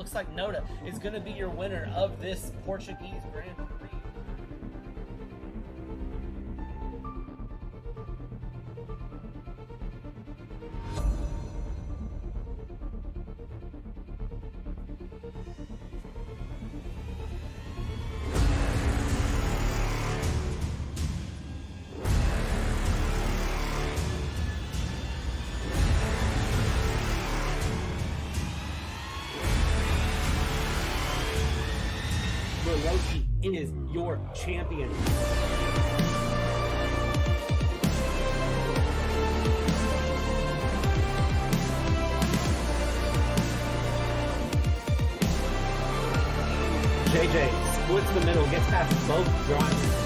looks like Noda is going to be your winner of this Portuguese Grand Prix. Is your champion. JJ splits the middle, gets past both drivers.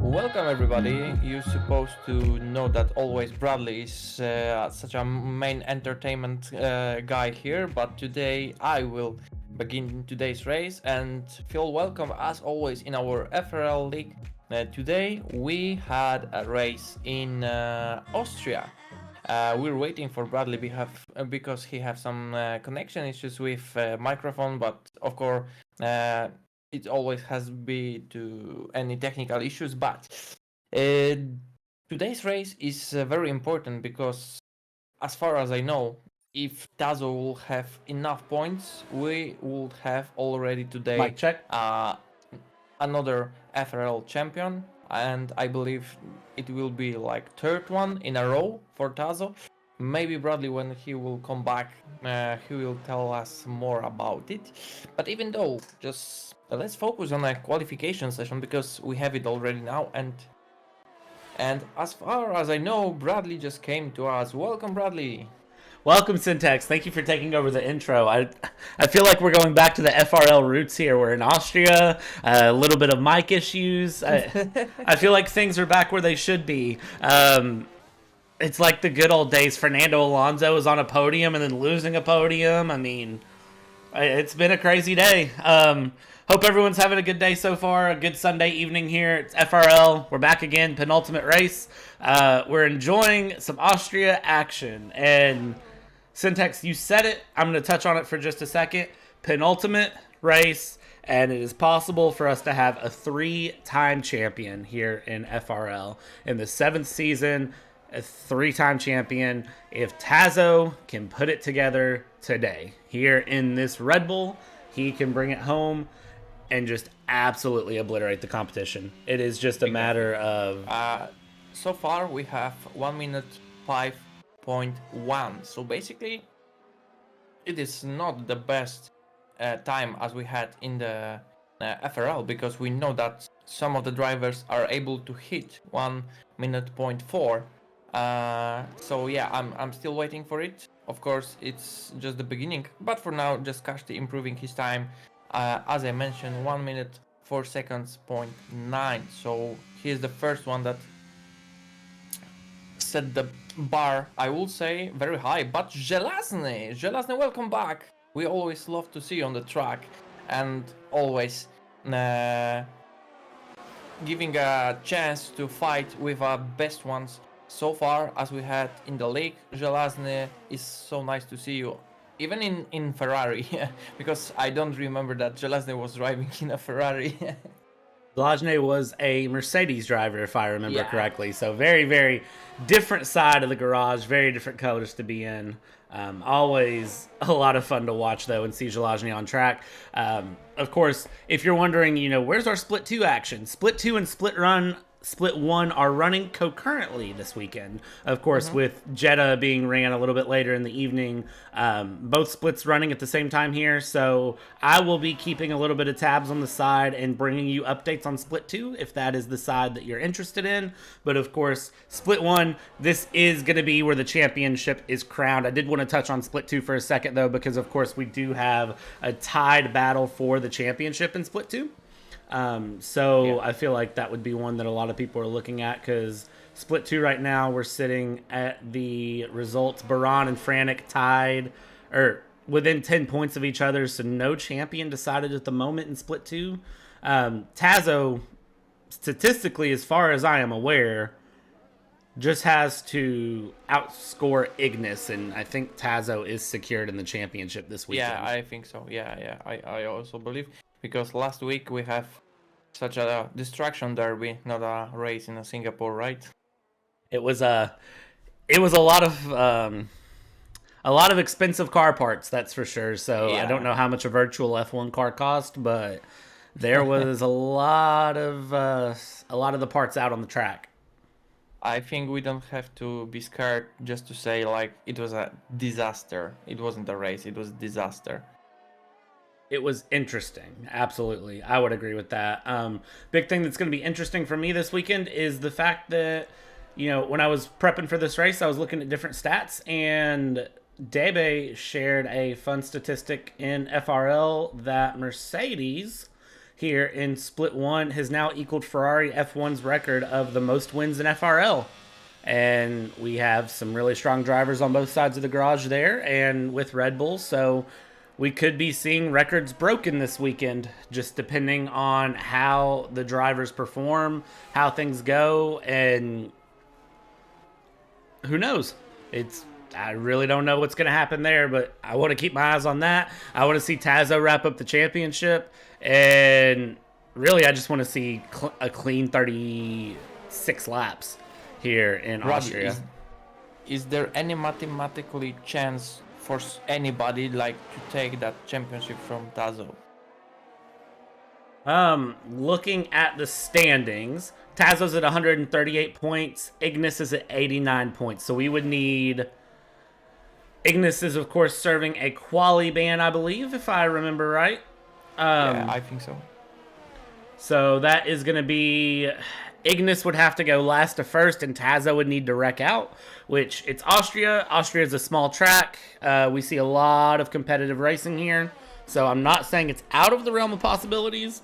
Welcome everybody. You're supposed to know that always Bradley is such a main entertainment guy here, but today I will begin today's race and feel welcome as always in our FRL league. Today we had a race in Austria. We're waiting for Bradley because he have some connection issues with microphone, but of course it always has been to any technical issues. But today's race is very important because, as far as I know, if Tazo will have enough points, we will have already today Mic check. Another FRL champion, and I believe it will be like third one in a row for Tazo. Maybe Bradley, when he will come back, he will tell us more about it. But even though, just let's focus on a qualification session because we have it already now. And as far as I know, Bradley just came to us. Welcome, Bradley. Welcome, Syntax. Thank you for taking over the intro. I feel like we're going back to the FRL roots here. We're in Austria, a little bit of mic issues. I feel like things are back where they should be. It's like the good old days. Fernando Alonso was on a podium and then losing a podium. I mean, it's been a crazy day. Hope everyone's having a good day so far. A good Sunday evening here. It's FRL. We're back again. Penultimate race. We're enjoying some Austria action. And Syntax, you said it. I'm going to touch on it for just a second. Penultimate race. And it is possible for us to have a 3-time champion here in FRL. In the 7th season, a 3-time champion. If Tazo can put it together today here in this Red Bull, he can bring it home and just absolutely obliterate the competition. It is just a matter of... So far we have 1 minute 5.1. So basically, it is not the best time as we had in the FRL, because we know that some of the drivers are able to hit 1 minute 0.4. So yeah, I'm still waiting for it. Of course, it's just the beginning, but for now, just Kashti improving his time. As I mentioned, 1 minute 4 seconds 0.9. So he is the first one that set the bar, I will say, very high. But Żelazny, welcome back. We always love to see you on the track, and always giving a chance to fight with our best ones so far as we had in the league. Żelazny, is so nice to see you, even in Ferrari, because I don't remember that Żelazny was driving in a Ferrari. Blajne was a Mercedes driver, if I remember Yeah, correctly. So very, very different side of the garage, very different colors to be in. Always a lot of fun to watch, though, and see Jalajny on track. Of course, if you're wondering, where's our Split 2 action? Split 2 and Split 1 are running concurrently this weekend. Of course, with Jeddah being ran a little bit later in the evening, both splits running at the same time here. So I will be keeping a little bit of tabs on the side and bringing you updates on Split 2 if that is the side that you're interested in. But of course, Split 1, this is going to be where the championship is crowned. I did want to touch on Split 2 for a second, though, because of course we do have a tied battle for the championship in Split 2. So I feel like that would be one that a lot of people are looking at because Split 2 right now, we're sitting at the results. Baran and Franek tied, or within 10 points of each other, so no champion decided at the moment in Split 2. Tazo, statistically, as far as I am aware, just has to outscore Ignis, and I think Tazo is secured in the championship this weekend. yeah, I think so. Yeah. I also believe because last week we have such a distraction derby, not a race in Singapore, right? It was a lot of expensive car parts, that's for sure. So I don't know how much a virtual F1 car cost, but there was a lot of the parts out on the track. I think we don't have to be scared just to say like it was a disaster. It wasn't a race, it was a disaster. It was interesting. Absolutely. I would agree with that. Big thing that's going to be interesting for me this weekend is the fact that, when I was prepping for this race, I was looking at different stats, and Debe shared a fun statistic in FRL that Mercedes here in Split 1 has now equaled Ferrari F1's record of the most wins in FRL. And we have some really strong drivers on both sides of the garage there and with Red Bull, so we could be seeing records broken this weekend, just depending on how the drivers perform, how things go, and who knows? I really don't know what's going to happen there, but I want to keep my eyes on that. I want to see Tazo wrap up the championship, and really, I just want to see a clean 36 laps here in Austria. Is there any mathematically chance for anybody like to take that championship from Tazo? Looking at the standings, Tazo's at 138 points. Ignis is at 89 points. So we would need. Ignis is, of course, serving a quali ban, I believe, if I remember right. Yeah, I think so. So that is going to be. Ignis would have to go last to first, and Tazo would need to wreck out, which it's Austria. Austria is a small track. We see a lot of competitive racing here. So I'm not saying it's out of the realm of possibilities,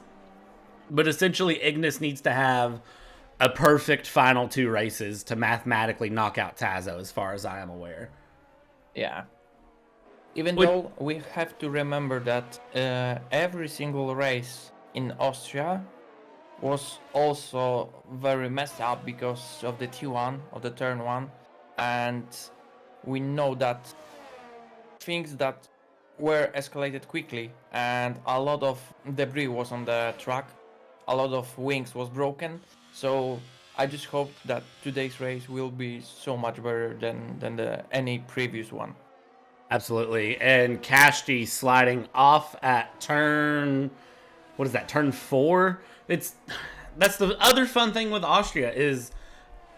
but essentially Ignis needs to have a perfect final two races to mathematically knock out Tazo, as far as I am aware. Yeah. Even though we have to remember that every single race in Austria was also very messed up because of the T1 of the turn 1, and we know that things that were escalated quickly and a lot of debris was on the track, a lot of wings was broken, so I just hope that today's race will be so much better than any previous one. Absolutely. And Kashti sliding off at turn, what is that, turn 4? That's the other fun thing with Austria is,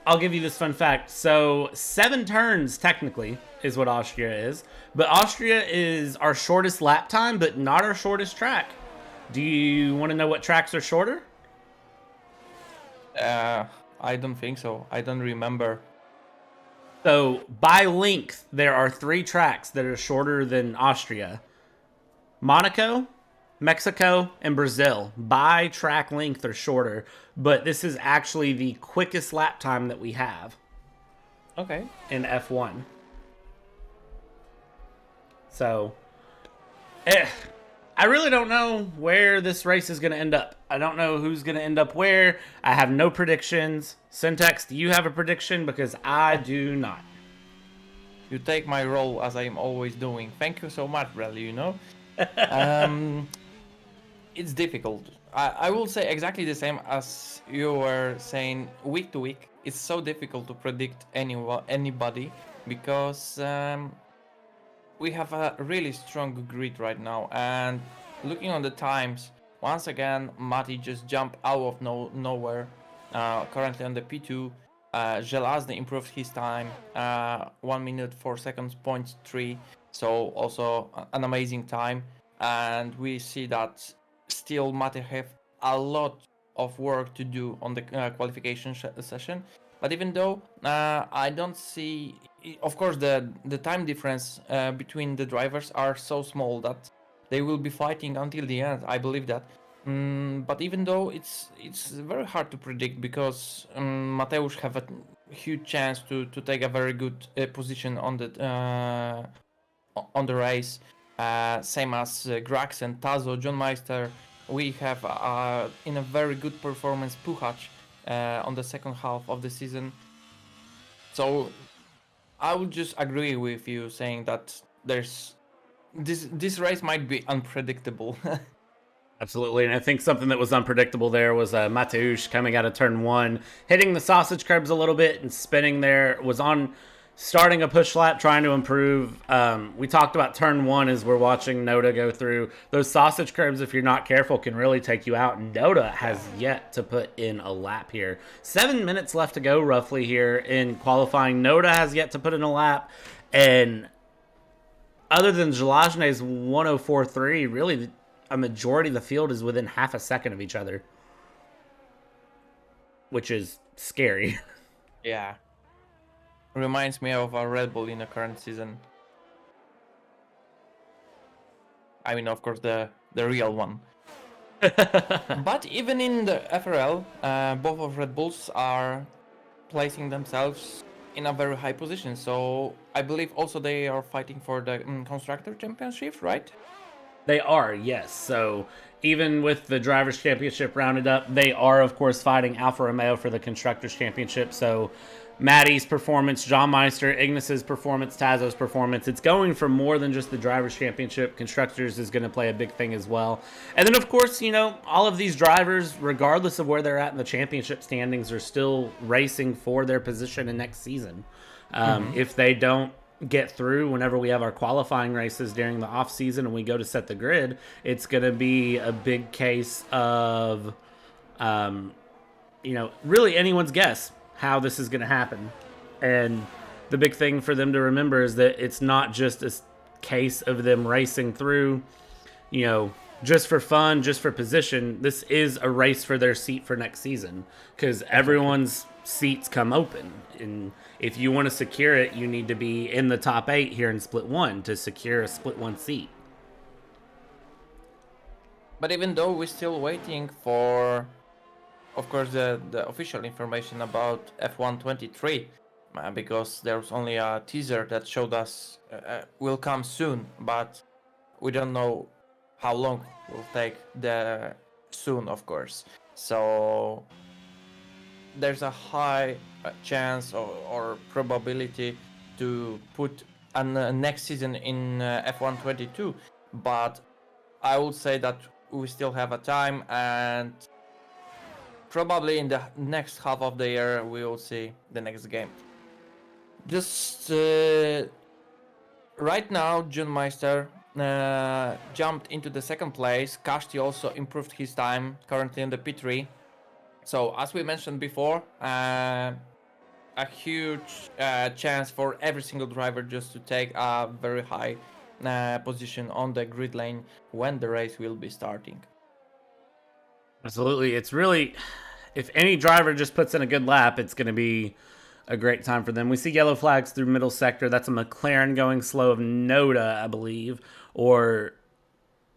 I'll give you this fun fact. So 7 turns technically is what Austria is, but Austria is our shortest lap time, but not our shortest track. Do you want to know what tracks are shorter? I don't think so. I don't remember. So by length, there are 3 tracks that are shorter than Austria: Monaco, Mexico, and Brazil. By track length are shorter, but this is actually the quickest lap time that we have. Okay. In F1. So, I really don't know where this race is going to end up. I don't know who's going to end up where. I have no predictions. Syntax, do you have a prediction? Because I do not. You take my role as I'm always doing. Thank you so much, Bradley, It's difficult I will say exactly the same as you were saying. Week to week, it's so difficult to predict anybody because we have a really strong grid right now. And looking on the times, once again, Mati just jumped out of nowhere. Currently on the P2, Żelazny improved his time, 1 minute 4 seconds, 0.3. So also an amazing time. And we see that still Mati have a lot of work to do on the qualification session. But even though I don't see, of course, the time difference between the drivers are so small that they will be fighting until the end. I believe that. But even though it's very hard to predict because Mateusz have a huge chance to take a very good position on the race, same as Grax and Tazo, John Meister. We have in a very good performance Puchacz on the second half of the season. So I would just agree with you saying that there's this race might be unpredictable. Absolutely, and I think something that was unpredictable there was Mateusz coming out of turn one, hitting the sausage curbs a little bit and spinning there. Was on starting a push lap, trying to improve. We talked about turn one as we're watching Noda go through. Those sausage curbs, if you're not careful, can really take you out. And Noda has yet to put in a lap here. 7 minutes left to go, roughly, here in qualifying. Noda has yet to put in a lap. And other than Zelazny's 104.3, really a majority of the field is within half a second of each other, which is scary. Yeah. Reminds me of a Red Bull in the current season. I mean, of course, the real one. But even in the FRL, both of Red Bulls are placing themselves in a very high position. So I believe also they are fighting for the constructor championship, right? They are, yes. So even with the Drivers' Championship rounded up, they are, of course, fighting Alfa Romeo for the Constructors' Championship. So Maddie's performance, John Meister, Ignis's performance, Tazo's performance, it's going for more than just the Drivers' Championship. Constructors is going to play a big thing as well. And then, of course, you know, all of these drivers, regardless of where they're at in the championship standings, are still racing for their position in next season. If they don't get through whenever we have our qualifying races during the off season and we go to set the grid, it's going to be a big case of, you know, really anyone's guess how this is going to happen. And the big thing for them to remember is that it's not just a case of them racing through, you know, just for fun, just for position. This is a race for their seat for next season because everyone's seats come open. And if you want to secure it, you need to be in the top 8 here in Split 1 to secure a Split 1 seat. But even though we're still waiting for, of course, the official information about F123, because there's only a teaser that showed us will come soon, but we don't know how long will take the soon, of course. So there's a high chance or probability to put a next season in F122, but I would say that we still have a time, and probably in the next half of the year we will see the next game. Just right now, Jun Meister jumped into the second place. Kashti also improved his time, currently in the P3. So as we mentioned before, a huge chance for every single driver just to take a very high position on the grid lane when the race will be starting. Absolutely. It's really, if any driver just puts in a good lap, it's going to be a great time for them. We see yellow flags through middle sector. That's a McLaren going slow of Noda, I believe, or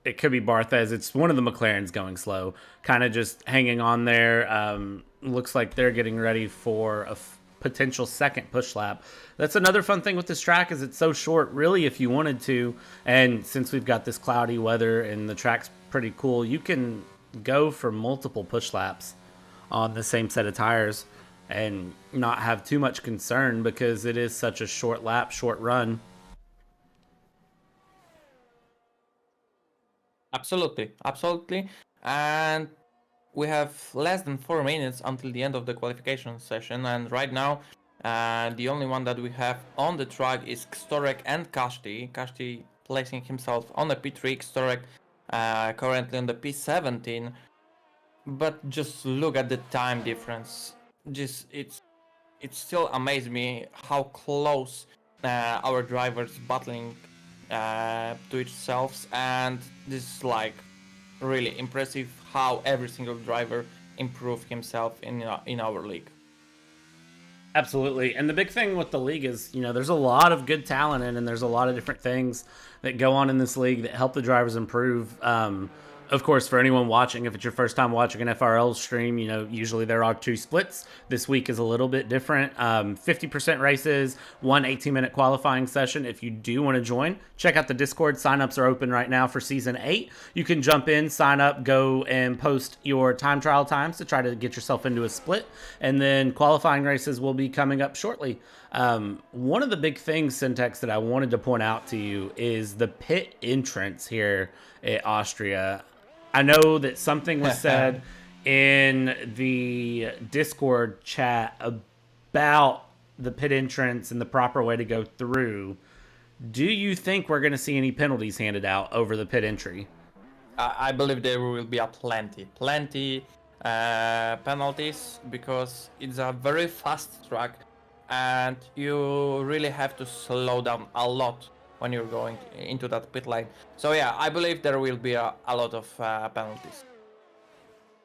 it could be Barthez. It's one of the McLarens going slow, kind of just hanging on there. Looks like they're getting ready for a potential second push lap. That's another fun thing with this track is it's so short, really, if you wanted to. And since we've got this cloudy weather and the track's pretty cool, you can go for multiple push laps on the same set of tires and not have too much concern because it is such a short lap, short run. Absolutely, absolutely. And we have less than 4 minutes until the end of the qualification session, and right now the only one that we have on the track is Storek and Kashti. Kashti placing himself on the P3, Storek currently on the P17. But just look at the time difference. Just it still amazes me how close our drivers battling to each selves, and this is like really impressive how every single driver improved himself in our league. Absolutely. And the big thing with the league is, there's a lot of good talent in, and there's a lot of different things that go on in this league that help the drivers improve. Of course, for anyone watching, if it's your first time watching an FRL stream, usually there are two splits. This week is a little bit different. 50% races, one 18-minute qualifying session. If you do want to join, check out the Discord. Signups are open right now for Season 8. You can jump in, sign up, go and post your time trial times to try to get yourself into a split. And then qualifying races will be coming up shortly. One of the big things, Syntax, that I wanted to point out to you is the pit entrance here at Austria. I know that something was said in the Discord chat about the pit entrance and the proper way to go through. Do you think we're going to see any penalties handed out over the pit entry? I believe there will be plenty penalties, because it's a very fast track and you really have to slow down a lot when you're going into that pit lane. So yeah, I believe there will be a lot of penalties.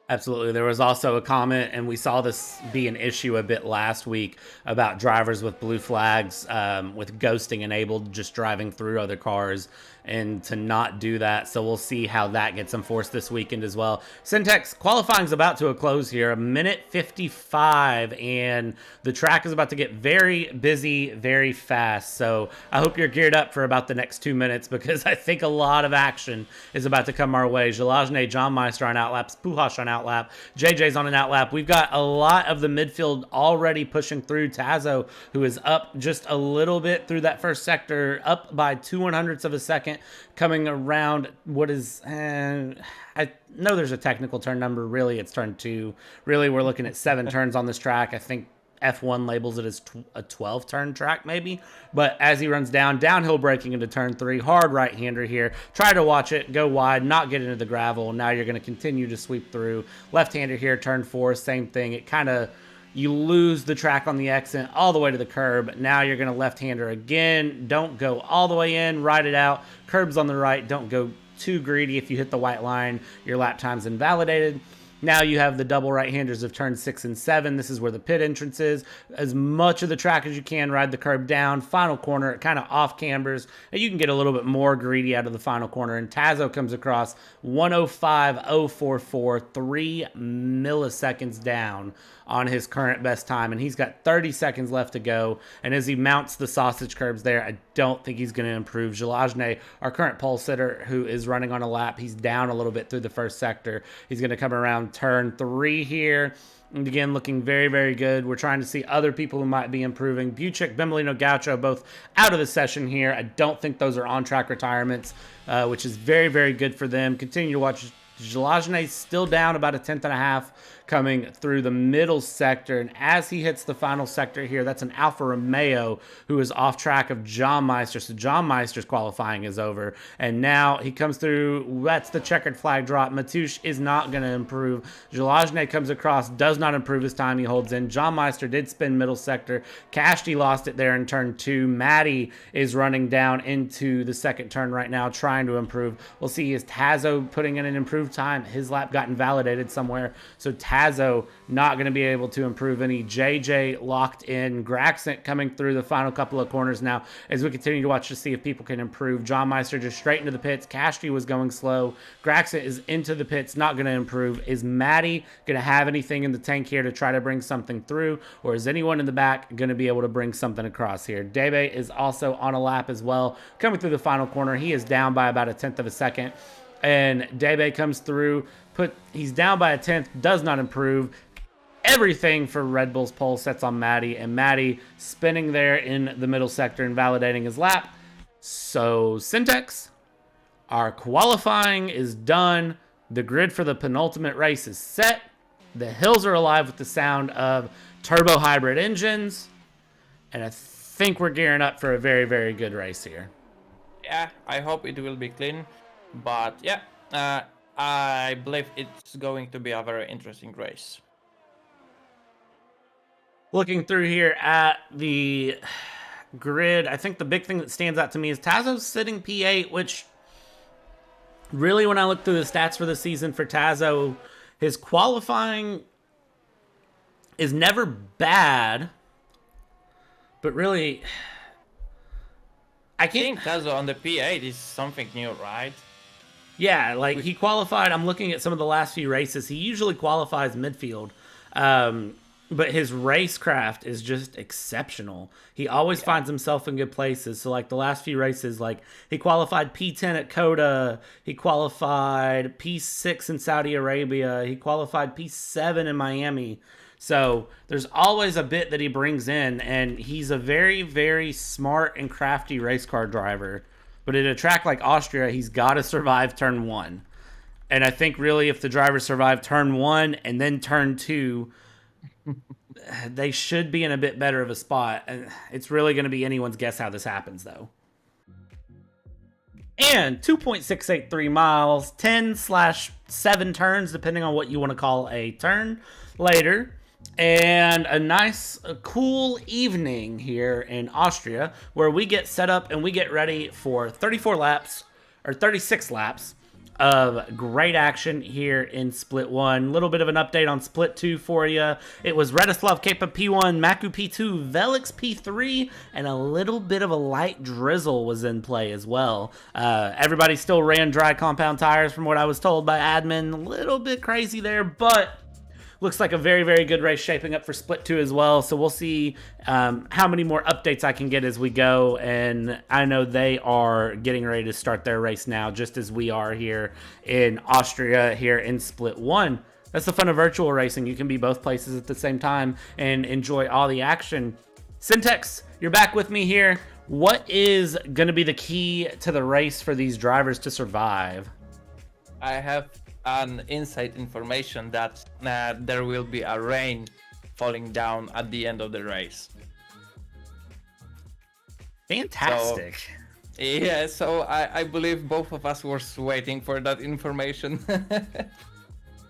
Absolutely. There was also a comment, and we saw this be an issue a bit last week, about drivers with blue flags, with ghosting enabled, just driving through other cars, and to not do that. So we'll see how that gets enforced this weekend as well. Syntax, qualifying's about to a close here, a minute 55, and the track is about to get very busy very fast. So I hope you're geared up for about the next 2 minutes, because I think a lot of action is about to come our way. Zhelazny, John Meister on outlaps, Puhash on outlap, JJ's on an outlap. We've got a lot of the midfield already pushing through. Tazo, who is up just a little bit through that first sector, up by 2/100ths of a second, coming around what is, I know there's a technical turn number. Really, it's turn 2. Really, we're looking at 7 turns on this track. I think F1 labels it as a 12-turn track maybe. But as he runs downhill braking into turn 3, hard right-hander here. Try to watch it, go wide, not get into the gravel. Now you're going to continue to sweep through. Left-hander here, turn 4, same thing. It kind of, you lose the track on the exit all the way to the curb. Now you're going to left-hander again. Don't go all the way in, ride it out. Curb's on the right. Don't go too greedy. If you hit the white line, your lap time's invalidated. Now you have the double right-handers of turn 6 and 7. This is where the pit entrance is. As much of the track as you can, ride the curb down. Final corner, it kind of off cambers. And you can get a little bit more greedy out of the final corner. And Tazo comes across 105.044, 3 milliseconds down on his current best time. And he's got 30 seconds left to go. And as he mounts the sausage curbs there, I don't think he's going to improve. Zhelazny, our current pole sitter, who is running on a lap, he's down a little bit through the first sector. He's going to come around turn 3 here. And again, looking very, very good. We're trying to see other people who might be improving. Buchik, Bimbolino, Gaucho, both out of the session here. I don't think those are on-track retirements, which is very, very good for them. Continue to watch. Zhelazny still down about 1/10.5 coming through the middle sector. And as he hits the final sector here, that's an Alfa Romeo who is off track of John Meister. So John Meister's qualifying is over. And now he comes through. That's the checkered flag drop. Matouche is not going to improve. Zhelazny comes across, does not improve his time. He holds in. John Meister did spin middle sector. Kashti lost it there in turn 2. Maddie is running down into the second turn right now, trying to improve. We'll see, is Tazo putting in an improved time. His lap got invalidated somewhere. So Tazo not going to be able to improve any. JJ locked in. Graxent coming through the final couple of corners now as we continue to watch to see if people can improve. John Meister just straight into the pits. Kashti was going slow. Graxent is into the pits, not going to improve. Is Maddie going to have anything in the tank here to try to bring something through? Or is anyone in the back going to be able to bring something across here? Debe is also on a lap as well. Coming through the final corner, he is down by about 1/10 of a second. And Debe comes through, he's down by 1/10, does not improve. Everything for Red Bull's pole sets on Maddie, and Maddie spinning there in the middle sector and validating his lap. So Syntax, our qualifying is done. The grid for the penultimate race is set. The hills are alive with the sound of turbo hybrid engines. And I think we're gearing up for a very, very good race here. Yeah, I hope it will be clean. But yeah, I believe it's going to be a very interesting race. Looking through here at the grid, I think the big thing that stands out to me is Tazo's sitting P8, which really, when I look through the stats for the season for Tazo, his qualifying is never bad, but really, I think Tazo on the P8 is something new, right? Yeah, like he qualified. I'm looking at some of the last few races. He usually qualifies midfield. But his racecraft is just exceptional. He always finds himself in good places. So, like, the last few races, like, he qualified P10 at Coda. He qualified P6 in Saudi Arabia. He qualified P7 in Miami. So, there's always a bit that he brings in. And he's a very, very smart and crafty race car driver. But at a track like Austria, he's got to survive turn 1. And I think, really, if the drivers survive turn 1 and then turn 2... they should be in a bit better of a spot. And it's really going to be anyone's guess how this happens, though. And 2.683 miles, 10/7 turns, depending on what you want to call a turn later. And a nice, cool evening here in Austria, where we get set up and we get ready for 36 laps of great action here in Split 1. Little bit of an update on Split 2 for you. It was Redislav Kepa P1, Maku P2, Velix P3, and a little bit of a light drizzle was in play as well. Everybody still ran dry compound tires from what I was told by admin. A little bit crazy there, but looks like a very, very good race shaping up for Split 2 as well. So we'll see how many more updates I can get as we go. And I know they are getting ready to start their race now, just as we are here in Austria, here in Split 1. That's the fun of virtual racing. You can be both places at the same time and enjoy all the action. Syntex, you're back with me here. What is going to be the key to the race for these drivers to survive? I have an inside information that there will be a rain falling down at the end of the race. Fantastic. So I believe both of us were waiting for that information.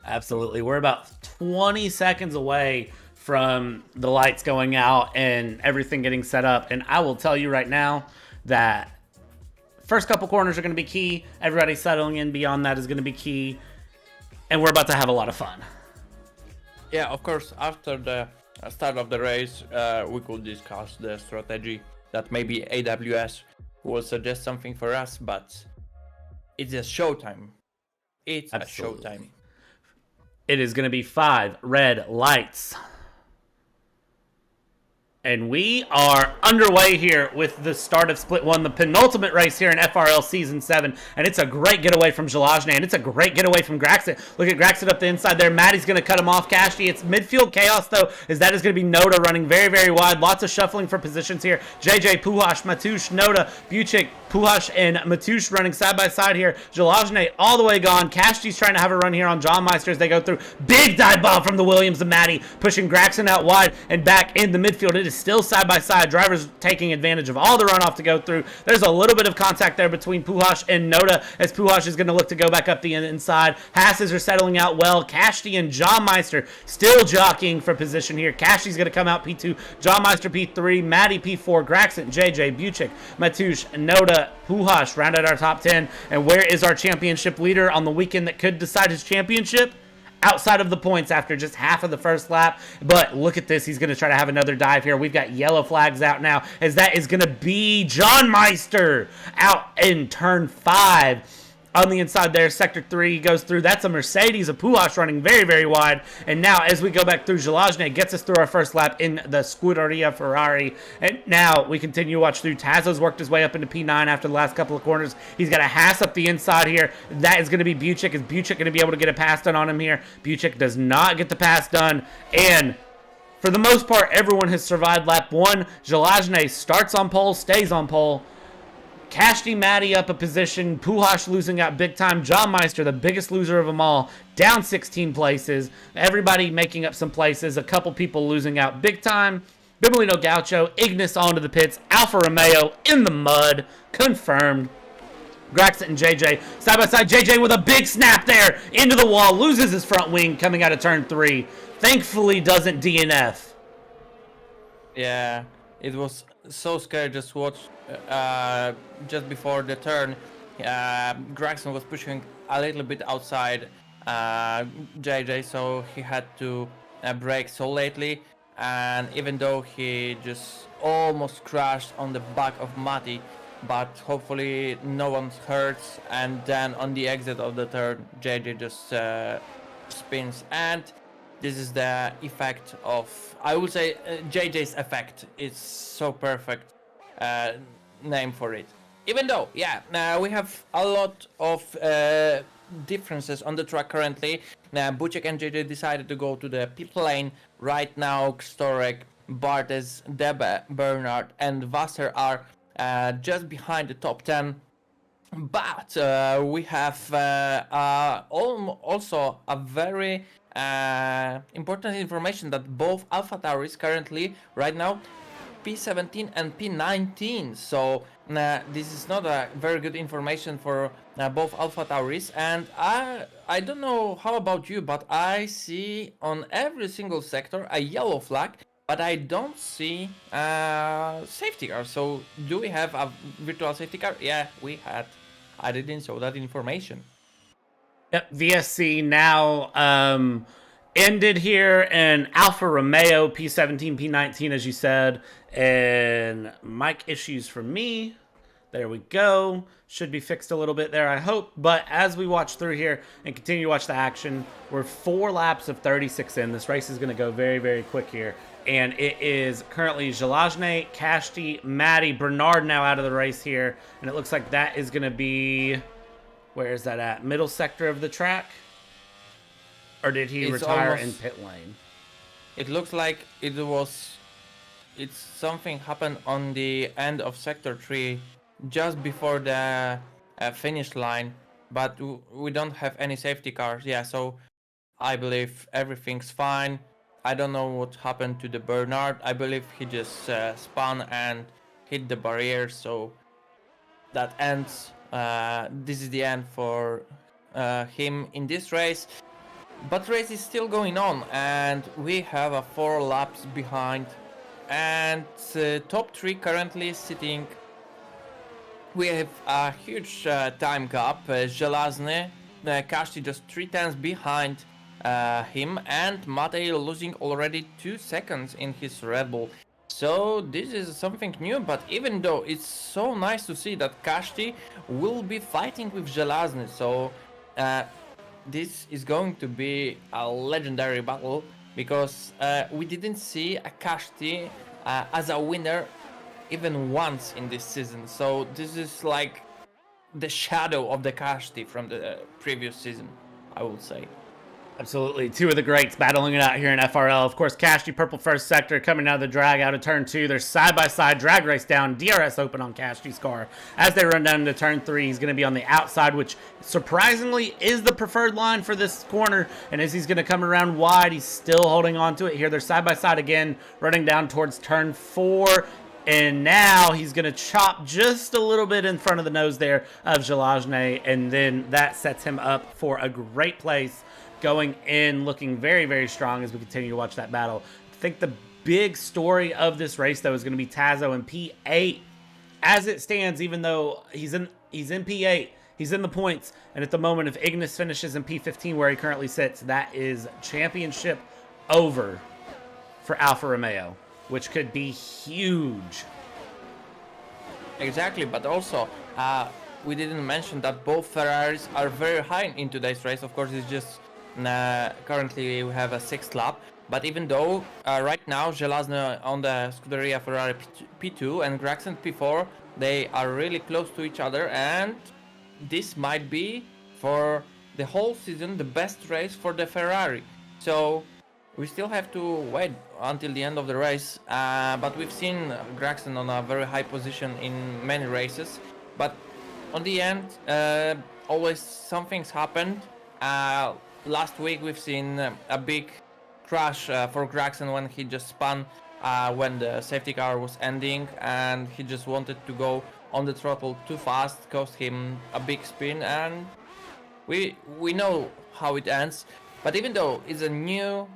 Absolutely. We're about 20 seconds away from the lights going out and everything getting set up. And I will tell you right now that first couple corners are going to be key. Everybody settling in beyond that is going to be key. And we're about to have a lot of fun. Yeah, of course, after the start of the race, we could discuss the strategy that maybe AWS will suggest something for us, but it's a showtime. It's Absolutely. A showtime. It is going to be 5 red lights. And we are underway here with the start of Split 1, the penultimate race here in FRL Season 7. And it's a great getaway from Jalajne, and it's a great getaway from Graxit. Look at Graxit up the inside there. Maddie's going to cut him off. Kashti, it's midfield chaos, though, as that is going to be Noda running very, very wide. Lots of shuffling for positions here. JJ, Puhash, Matush, Noda, Buchik, Puhash, and Matush running side by side here. Jalajne all the way gone. Kashti's trying to have a run here on John Meister as they go through. Big dive bomb from the Williams and Maddie, pushing Graxit out wide and back in the midfield. It is still side by side. Drivers taking advantage of all the runoff to go through. There's a little bit of contact there between Puhash and Noda as Puhash is going to look to go back up the inside. Hasses are settling out well. Kashti and John Meister still jockeying for position here. Kashti's going to come out P2. John Meister P3. Maddie P4. Graxit, JJ, Buchik, Matush, Noda, Puhash round out our top 10. And where is our championship leader on the weekend that could decide his championship? Outside of the points after just half of the first lap. But look at this. He's going to try to have another dive here. We've got yellow flags out now as that is going to be John Meister out in turn 5. On the inside there, Sector 3 goes through. That's a Mercedes, a Puhash running very, very wide. And now as we go back through, Jalajne gets us through our first lap in the Scuderia Ferrari. And now we continue to watch through. Tazo's worked his way up into P9 after the last couple of corners. He's got a Haas up the inside here. That is going to be Buchik. Is Buchik going to be able to get a pass done on him here? Buchik does not get the pass done. And for the most part, everyone has survived lap 1. Jalajne starts on pole, stays on pole. Kashti Matty up a position. Puhash losing out big time. John Meister, the biggest loser of them all, down 16 places. Everybody making up some places. A couple people losing out big time. Bimolino Gaucho, Ignis onto the pits. Alfa Romeo in the mud. Confirmed. Graxit and JJ side by side. JJ with a big snap there into the wall. Loses his front wing coming out of turn 3. Thankfully doesn't DNF. Yeah, it was so scary. Just watch. Just before the turn, Gregson was pushing a little bit outside JJ, so he had to brake so lately. And even though he just almost crashed on the back of Matty, but hopefully no one's hurt. And then on the exit of the turn, JJ just spins, and this is the effect of, I would say, JJ's effect. It's so perfect name for it. Even though, yeah, we have a lot of differences on the track currently. Bucek and JJ decided to go to the pit lane. Right now, Storek, Bartes, Debe, Bernard, and Wasser are just behind the top 10. But we have also a very important information that both AlphaTauris currently, right now, P17 and P19. So this is not a very good information for both AlphaTauris. And I don't know how about you, but I see on every single sector a yellow flag, but I don't see safety car. So do we have a virtual safety car? Yeah, we had. I didn't show that information. Yep, VSC now ended in Alfa Romeo, P17, P19, as you said, and mic issues for me. There we go. Should be fixed a little bit there, I hope. But as we watch through here and continue to watch the action, we're 4 laps of 36 in. This race is going to go very, very quick here. And it is currently Zelazny, Kashti, Matty, Bernard now out of the race here. And it looks like that is going to be... Where is that at? Middle sector of the track? Or did he retire in pit lane? It looks like it's something happened on the end of sector 3, just before the finish line, but we don't have any safety cars. Yeah, so I believe everything's fine. I don't know what happened to the Bernard. I believe he just spun and hit the barrier, so that ends. This is the end for him in this race. But race is still going on, and we have a 4 laps behind, and top 3 currently sitting. We have a huge time gap. Zelazny, Kashti just 3 tenths behind him, and Matej losing already 2 seconds in his Red Bull. So this is something new, but even though it's so nice to see that Kashti will be fighting with Zelazny, so this is going to be a legendary battle, because we didn't see a Kashti as a winner even once in this season. So this is like the shadow of the Kashti from the previous season, I would say. Absolutely. 2 of the greats battling it out here in FRL. Of course, Kashti, purple first sector, coming out of the drag out of turn 2. They're side-by-side drag race down. DRS open on Kashti's car. As they run down into turn 3, he's going to be on the outside, which surprisingly is the preferred line for this corner. And as he's going to come around wide, he's still holding on to it here. They're side-by-side again, running down towards turn 4. And now he's going to chop just a little bit in front of the nose there of Zelazny. And then that sets him up for a great place going in, looking very, very strong as we continue to watch that battle. I think the big story of this race, though, is going to be Tazo in P8. As it stands, even though he's in P8, he's in the points. And at the moment, if Ignis finishes in P15 where he currently sits, that is championship over for Alfa Romeo, which could be huge. Exactly, but also we didn't mention that both Ferraris are very high in today's race. Of course, it's just currently we have a 6th lap, but even though right now Zelazny on the Scuderia Ferrari P2 and Graxen P4, they are really close to each other, and this might be for the whole season the best race for the Ferrari. So we still have to wait until the end of the race, but we've seen Graxen on a very high position in many races. But on the end, always something's happened. Last week we've seen a big crash for Graxen when he just spun when the safety car was ending, and he just wanted to go on the throttle too fast, cost him a big spin, and we know how it ends. But even though it's a new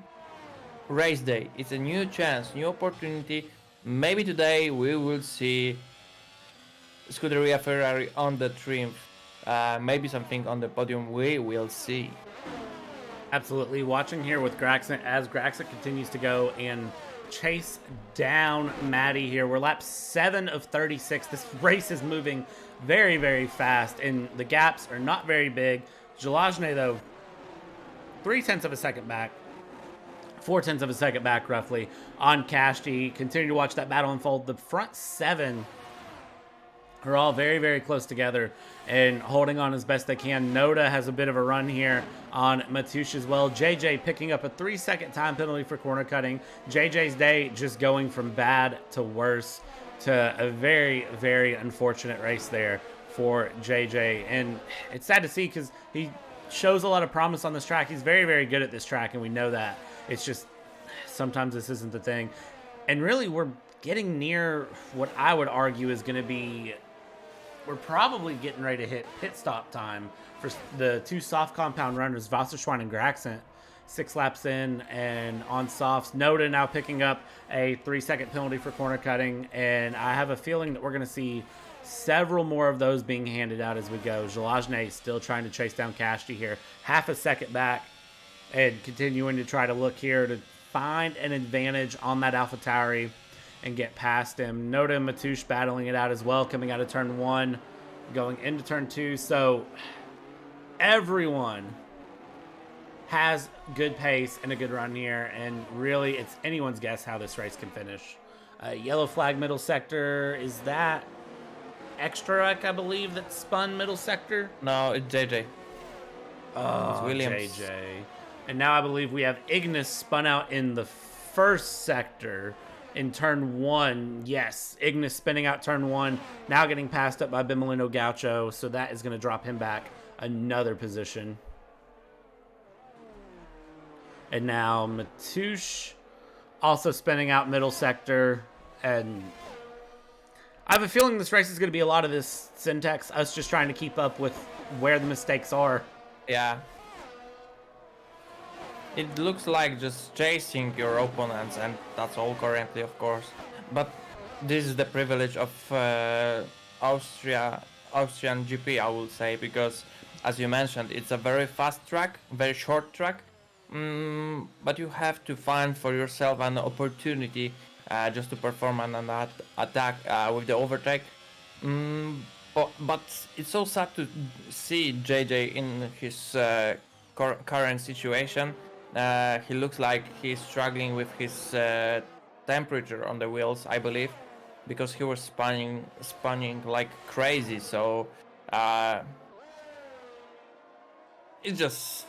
race day, it's a new chance, new opportunity, maybe today we will see Scuderia Ferrari on the triumph. Maybe something on the podium, we will see. Absolutely. Watching here with Graxen as Graxen continues to go and chase down Maddie here. We're lap 7 of 36. This race is moving very, very fast, and the gaps are not very big. Jalajne, though, 0.3 of a second back. 0.4 of a second back, roughly, on Kashti. Continue to watch that battle unfold. The front 7 are all very, very close together and holding on as best they can. Noda has a bit of a run here on Matoush as well. JJ picking up a 3-second time penalty for corner cutting. JJ's day just going from bad to worse to a very, very unfortunate race there for JJ. And it's sad to see because he shows a lot of promise on this track. He's very, very good at this track, and we know that. It's just sometimes this isn't the thing. And really, we're getting near what I would argue is going to be, we're probably getting ready to hit pit stop time for the two soft compound runners, Wasserschwein and Graxent. 6 laps in and on softs. Noda now picking up a 3-second penalty for corner cutting, and I have a feeling that we're going to see several more of those being handed out as we go. Jalajne still trying to chase down Kashti here, half a second back, and continuing to try to look here to find an advantage on that AlphaTauri and get past him. Noda and Matoush battling it out as well, coming out of turn 1, going into turn 2. So everyone has good pace and a good run here, and really it's anyone's guess how this race can finish. Yellow flag middle sector, is that Extra, I believe, that spun middle sector? No, it's JJ. Oh, it's Williams. JJ. And now I believe we have Ignis spun out in the first sector in turn 1. Yes, Ignis spinning out turn 1, now getting passed up by Bimolino Gaucho, so that is going to drop him back another position. And now Matoush also spinning out middle sector, and I have a feeling this race is going to be a lot of this syntax, us just trying to keep up with where the mistakes are. Yeah. It looks like just chasing your opponents, and that's all currently, of course. But this is the privilege of Austrian GP, I will say, because as you mentioned, it's a very fast track, very short track. But you have to find for yourself an opportunity just to perform an attack with the overtake. But it's so sad to see JJ in his current situation. He looks like he's struggling with his temperature on the wheels, I believe, because he was spinning like crazy. So it's just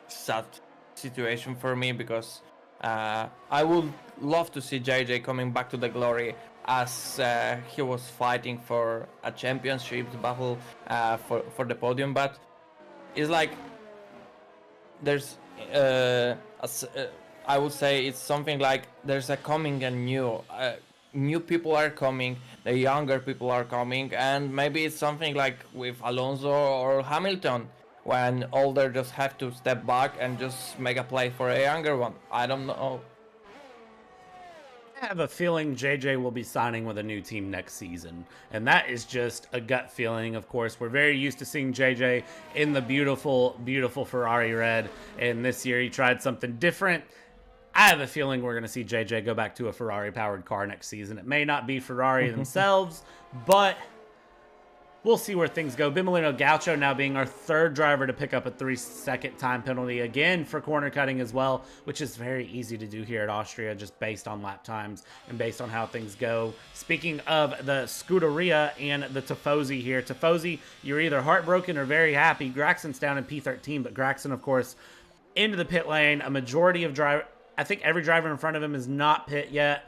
sad situation for me, because I would love to see JJ coming back to the glory as he was fighting for a championship battle for the podium. But it's like there's I would say it's something like there's a coming and new people are coming, the younger people are coming, and maybe it's something like with Alonso or Hamilton, when older just have to step back and just make a play for a younger one. I don't know. I have a feeling JJ will be signing with a new team next season, and that is just a gut feeling. Of course, we're very used to seeing JJ in the beautiful, beautiful Ferrari red, and this year he tried something different. I have a feeling we're going to see JJ go back to a Ferrari-powered car next season. It may not be Ferrari themselves, but we'll see where things go. Bimolino Gaucho now being our third driver to pick up a 3-second time penalty again for corner cutting as well, which is very easy to do here at Austria, just based on lap times and based on how things go. Speaking of the Scuderia and the Tifosi here, Tifosi, you're either heartbroken or very happy. Graxen's down in P13, but Graxen, of course, into the pit lane. A majority of I think every driver in front of him is not pit yet.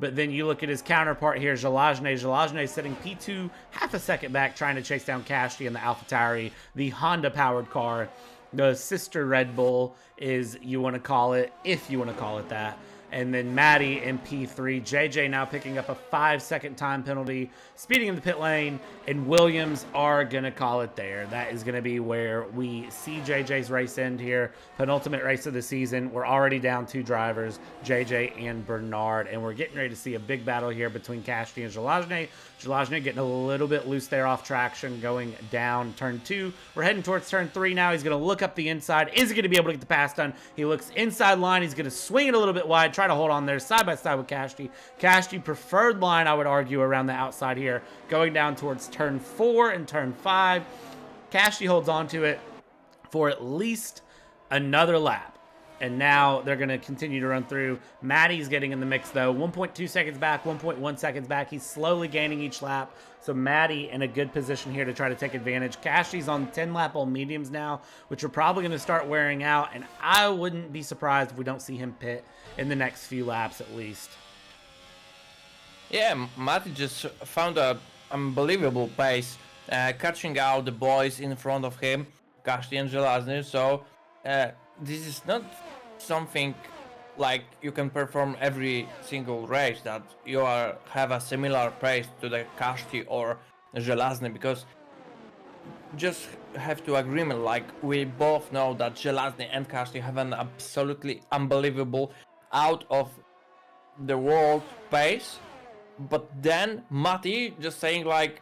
But then you look at his counterpart here, Zelazny. Zelazny sitting P2 half a second back, trying to chase down Kashti in the AlphaTauri, the Honda-powered car. The sister Red Bull is, you want to call it, if you want to call it that. And then Maddie in P3. JJ now picking up a 5-second time penalty, speeding in the pit lane, and Williams are going to call it there. That is going to be where we see JJ's race end here. Penultimate race of the season. We're already down 2 drivers, JJ and Bernard, and we're getting ready to see a big battle here between Kashti and Zelazny. Zelazny getting a little bit loose there off traction, going down turn 2. We're heading towards turn 3 now. He's going to look up the inside. Is he going to be able to get the pass done? He looks inside line. He's going to swing it a little bit wide, try to hold on there side by side with Kashti. Kashti preferred line, I would argue, around the outside here, going down towards turn 4 and turn 5. Kashti holds on to it for at least another lap. And now they're going to continue to run through. Maddie's getting in the mix, though. 1.2 seconds back, 1.1 seconds back. He's slowly gaining each lap. So Maddie in a good position here to try to take advantage. Kashti's on 10-lap on mediums now, which are probably going to start wearing out. And I wouldn't be surprised if we don't see him pit in the next few laps at least. Yeah, Maddie just found an unbelievable pace, catching out the boys in front of him, Kashti and Zelazny. So this is not something like you can perform every single race, that you have a similar pace to the Kashti or Zelazny, because just have to agreement, like we both know that Zelazny and Kashti have an absolutely unbelievable out of the world pace. But then Matti just saying, like,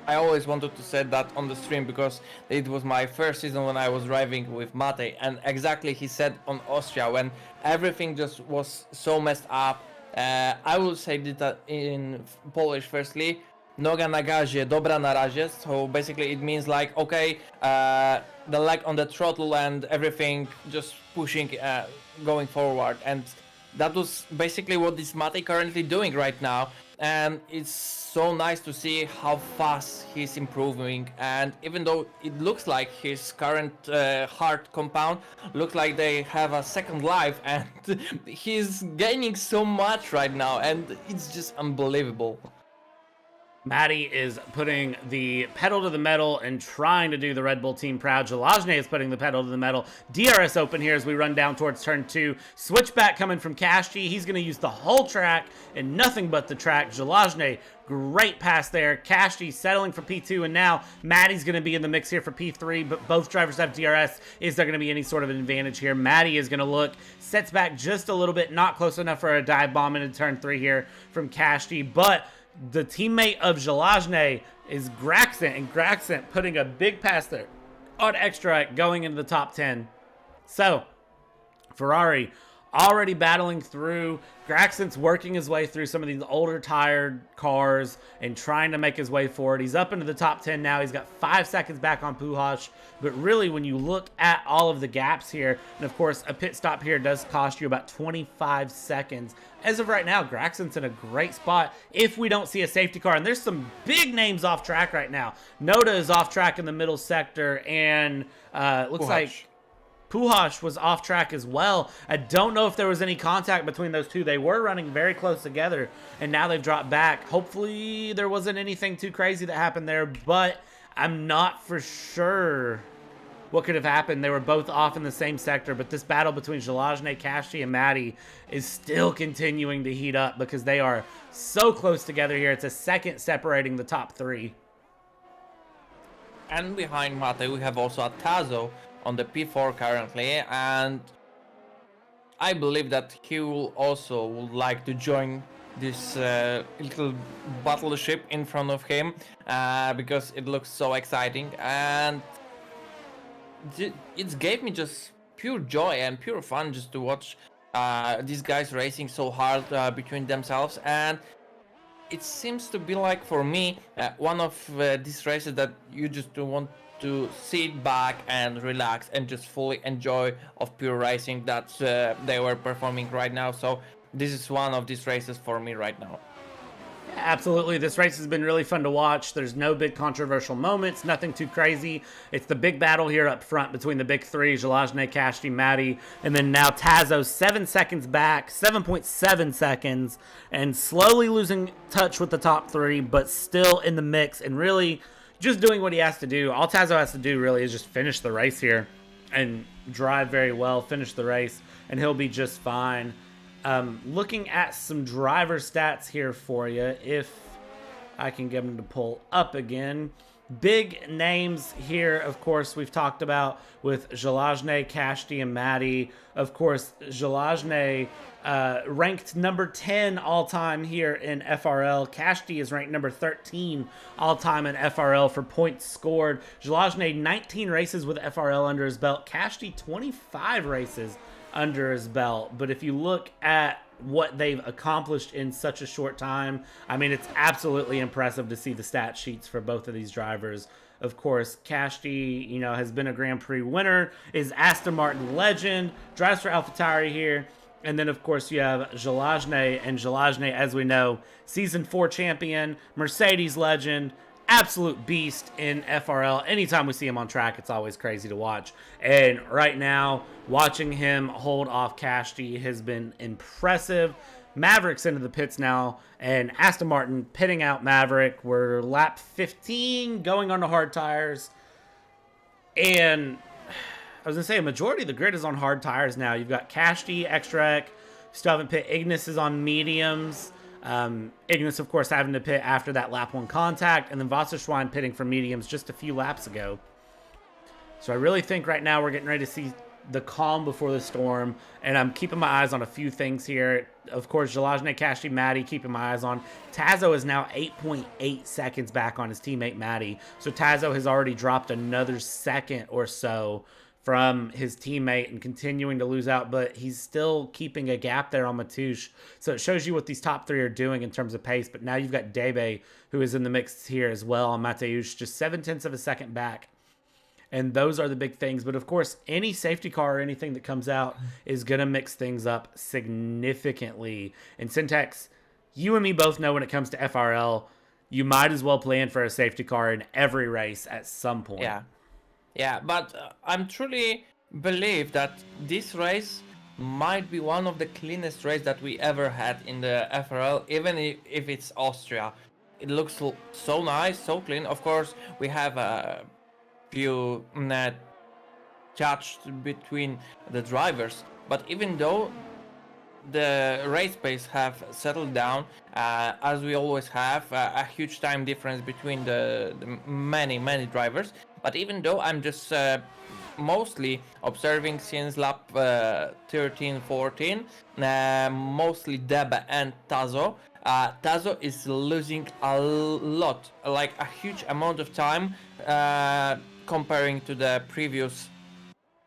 I always wanted to say that on the stream because it was my first season when I was driving with Mate, and exactly he said on Austria when everything just was so messed up. I will say that in Polish firstly, noga na gazie, dobra na razie. So basically it means like, okay, the leg on the throttle and everything just pushing, going forward. And that was basically what this Mate currently doing right now. And it's so nice to see how fast he's improving. And even though it looks like his current hard compound looks like they have a second life, and he's gaining so much right now, and it's just unbelievable. Maddie is putting the pedal to the metal and trying to do the Red Bull team proud. Zelazny is putting the pedal to the metal. DRS open here as we run down towards turn 2. Switchback coming from Kashti. He's going to use the whole track and nothing but the track. Zelazny, great pass there. Kashti settling for P2, and now Maddie's going to be in the mix here for P3, but both drivers have DRS. Is there going to be any sort of an advantage here? Maddie is going to look, sets back just a little bit, not close enough for a dive bomb into turn 3 here from Kashti, but the teammate of Zelazny is Graxent, and Graxent putting a big pass there on extra going into the top 10. So, Ferrari already battling through. Graxent's working his way through some of these older tired cars and trying to make his way forward. He's up into the top 10 now. He's got 5 seconds back on Pujols. But really, when you look at all of the gaps here, and of course, a pit stop here does cost you about 25 seconds. As of right now, Graxent's in a great spot if we don't see a safety car. And there's some big names off track right now. Noda is off track in the middle sector, and looks like Pujols was off track as well. I don't know if there was any contact between those two. They were running very close together, and now they've dropped back. Hopefully there wasn't anything too crazy that happened there, but I'm not for sure what could have happened. They were both off in the same sector, but this battle between Zelazny, Kashti, and Maddie is still continuing to heat up because they are so close together here. It's a second separating the top 3. And behind Mate, we have also a Tazo on the P4 currently, and I believe that he will also would like to join this little battleship in front of him because it looks so exciting, and it gave me just pure joy and pure fun just to watch these guys racing so hard between themselves. And it seems to be like, for me, one of these races that you just want to sit back and relax and just fully enjoy of pure racing that they were performing right now. So this is one of these races for me right now. Absolutely. This race has been really fun to watch. There's no big controversial moments, nothing too crazy. It's the big battle here up front between the big three, Jalajne, Kashti, Maddie, and then now Tazo 7 seconds back, 7.7 seconds, and slowly losing touch with the top three, but still in the mix and really just doing what he has to do. All Tazo has to do really is just finish the race here and drive very well, finish the race, and he'll be just fine. Looking at some driver stats here for you, if I can get them to pull up again. Big names here, of course, we've talked about with Jalajne, Kashti, and Maddie. Of course, Jalajne ranked number 10 all-time here in FRL. Kashti is ranked number 13 all-time in FRL for points scored. Jalajne, 19 races with FRL under his belt. Kashti, 25 races under his belt. But if you look at what they've accomplished in such a short time, I mean, it's absolutely impressive to see the stat sheets for both of these drivers. Of course, Kashti, has been a Grand Prix winner, is Aston Martin legend, drives for AlphaTauri here. And then, of course, you have Jalajne, and Jalajne, as we know, Season 4 champion, Mercedes legend, absolute beast in FRL. Anytime we see him on track, it's always crazy to watch. And right now, watching him hold off Kashti has been impressive. Maverick's into the pits now, and Aston Martin pitting out Maverick. We're lap 15, going on to hard tires. And I was going to say, a majority of the grid is on hard tires now. You've got Kashti, Extrac, still haven't pit. Ignis is on mediums. Ignis, of course, having to pit after that lap 1 contact, and then Wasserschwein pitting for mediums just a few laps ago. So I really think right now we're getting ready to see the calm before the storm, and I'm keeping my eyes on a few things here. Of course, Jalajne, Kashti, Maddie, keeping my eyes on. Tazo is now 8.8 seconds back on his teammate Maddie, so Tazo has already dropped another second or so from his teammate and continuing to lose out, but he's still keeping a gap there on Matouche. So it shows you what these top three are doing in terms of pace. But now you've got Debe, who is in the mix here as well on Mateusz, just 0.7 of a second back. And those are the big things. But of course, any safety car or anything that comes out is going to mix things up significantly. And Syntax, you and me both know when it comes to FRL, you might as well plan for a safety car in every race at some point. Yeah, but I'm truly believe that this race might be one of the cleanest races that we ever had in the FRL, even if it's Austria. It looks so nice, so clean. Of course, we have a few judged between the drivers, but even though the race pace have settled down, as we always have, a huge time difference between the many drivers. But even though I'm just mostly observing since lap 13, 14, mostly Debe and Tazo. Tazo is losing a lot, like a huge amount of time comparing to the previous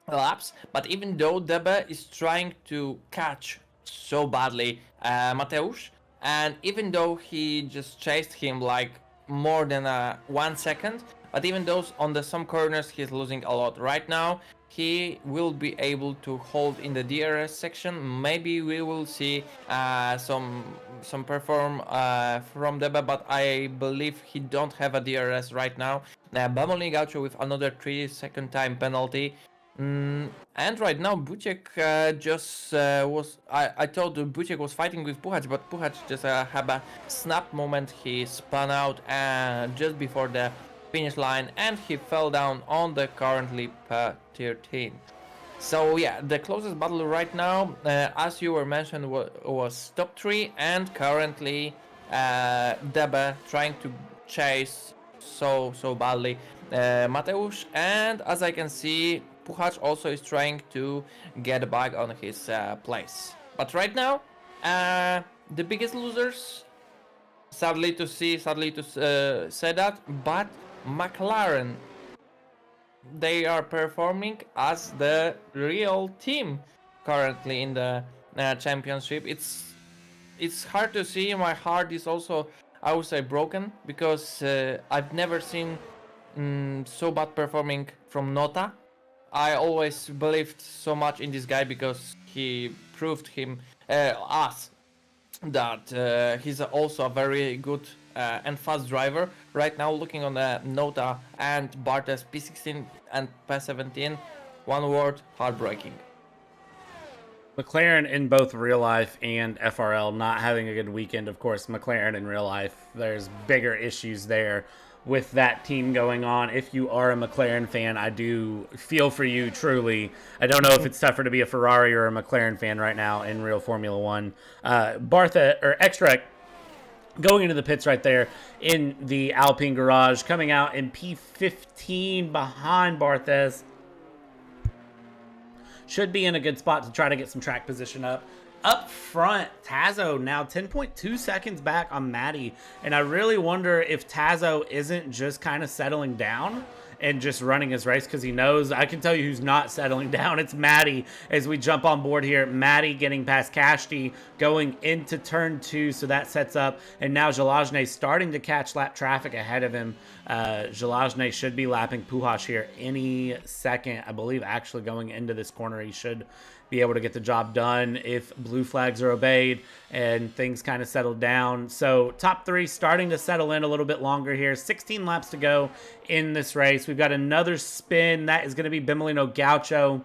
laps. But even though Debe is trying to catch so badly Mateusz, and even though he just chased him like more than 1 second, but even those on some corners he's losing a lot. Right now he will be able to hold in the DRS section. Maybe we will see some perform from Debe, but I believe he don't have a DRS right now. Bamoli Gaucho with another 3-second time penalty. And right now Buciek just was, I thought Buciek was fighting with Puchacz, but Puchacz just had a snap moment. He spun out just before the finish line, and he fell down on the currently P13. So yeah, the closest battle right now, as you were mentioned, was top 3, and currently Debe trying to chase so badly Mateusz, and as I can see, Puchacz also is trying to get back on his place. But right now, the biggest losers, sadly to say that, but McLaren, they are performing as the real team currently in the championship. It's hard to see. My heart is also, I would say, broken, because I've never seen so bad performing from Nota. I always believed so much in this guy because he proved us that he's also a very good and fast driver. Right now, looking on the Nota and Bartes P16 and P17, one word: heartbreaking. McLaren in both real life and FRL not having a good weekend. Of course, McLaren in real life, there's bigger issues there with that team going on. If you are a McLaren fan, I do feel for you truly. I don't know if it's tougher to be a Ferrari or a McLaren fan right now in real Formula One. Bartha or Extract going into the pits right there in the Alpine garage, coming out in P15 behind Barthez. Should be in a good spot to try to get some track position up. Up front, Tazo now 10.2 seconds back on Maddie. And I really wonder if Tazo isn't just kind of settling down and just running his race because he knows. I can tell you who's not settling down. It's Maddie as we jump on board here. Maddie getting past Kashti going into turn 2, so that sets up. And now Jalajne starting to catch lap traffic ahead of him. Jalajne should be lapping Puhash here any second. I believe actually going into this corner he should be able to get the job done if blue flags are obeyed and things kind of settle down. So top 3 starting to settle in a little bit longer here. 16 laps to go in this race. We've got another spin. That is going to be Bimolino Gaucho,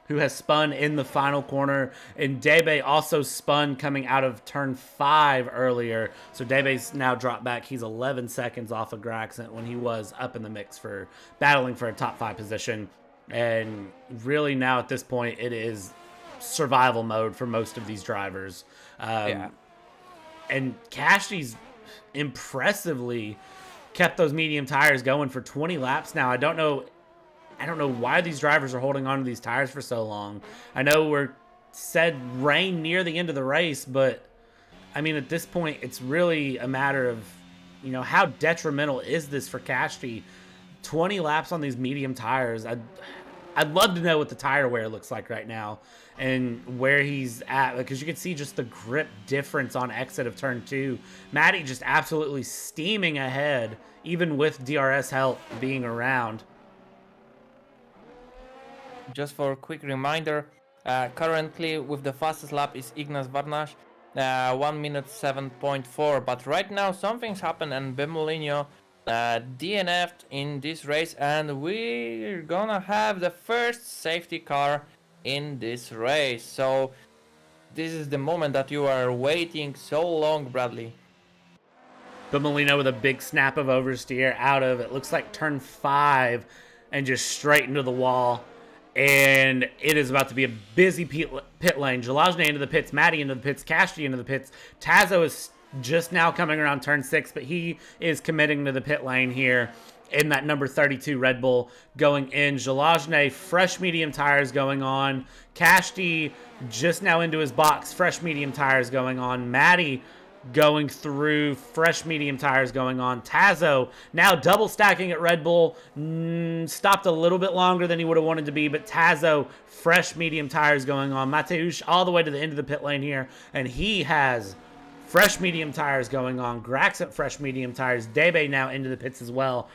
who has spun in the final corner. And Debe also spun coming out of turn 5 earlier. So Debe's now dropped back. He's 11 seconds off of Graxent when he was up in the mix for battling for a top 5 position. And really now at this point, it is survival mode for most of these drivers. And Kashti's impressively kept those medium tires going for 20 laps now. I don't know why these drivers are holding on to these tires for so long. I know we're said rain near the end of the race, but I mean, at this point, it's really a matter of, how detrimental is this for Kashti? 20 laps on these medium tires. I'd love to know what the tire wear looks like right now and where he's at, because you can see just the grip difference on exit of turn 2. Maddie just absolutely steaming ahead, even with DRS help being around. Just for a quick reminder, currently with the fastest lap is Ignas Varnash, 1 minute 7.4. But right now something's happened and Bemolino DNF'd in this race, and we're gonna have the first safety car in this race. So this is the moment that you are waiting so long, Bradley. Bemolino with a big snap of oversteer out of, it looks like turn 5, and just straight into the wall. And it is about to be a busy pit lane. Jalajne into the pits, Maddie into the pits, Kashti into the pits. Tazo is just now coming around turn 6, but he is committing to the pit lane here in that number 32 Red Bull going in. Jalajne, fresh medium tires going on. Kashti just now into his box, fresh medium tires going on. Maddie going through, fresh medium tires going on. Tazo now double stacking at Red Bull, stopped a little bit longer than he would have wanted to be, but Tazo, fresh medium tires going on. Mateusz all the way to the end of the pit lane here, and he has fresh medium tires going on. Graxent fresh medium tires. Debe now into the pits as well.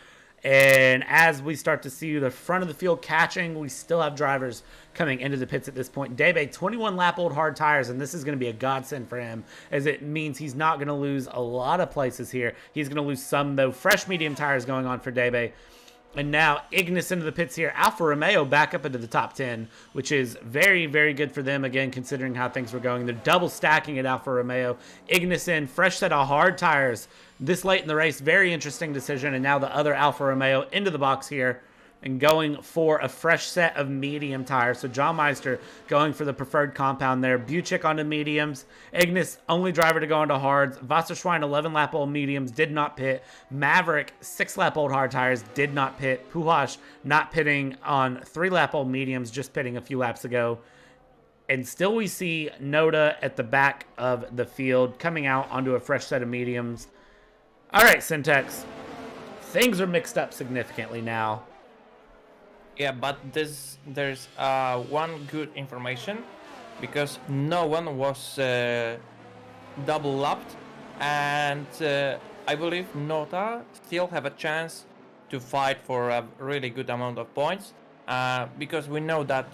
And as we start to see the front of the field catching, we still have drivers coming into the pits at this point. Debe, 21 lap old hard tires, and this is going to be a godsend for him, as it means he's not going to lose a lot of places here. He's going to lose some, though. Fresh medium tires going on for Debe. And now Ignis into the pits here. Alfa Romeo back up into the top 10, which is very, very good for them, again, considering how things were going. They're double stacking at Alfa Romeo. Ignis in, fresh set of hard tires this late in the race. Very interesting decision. And now the other Alfa Romeo into the box here and going for a fresh set of medium tires. So John Meister going for the preferred compound there. Buchik onto mediums. Ignis, only driver to go onto hards. Wasserschwein, 11 lap old mediums, did not pit. Maverick, 6 lap old hard tires, did not pit. Puhash not pitting on 3 lap old mediums, just pitting a few laps ago. And still we see Noda at the back of the field coming out onto a fresh set of mediums. All right, Syntax. Things are mixed up significantly now. Yeah, but there's one good information, because no one was double lapped, and I believe Nota still have a chance to fight for a really good amount of points, because we know that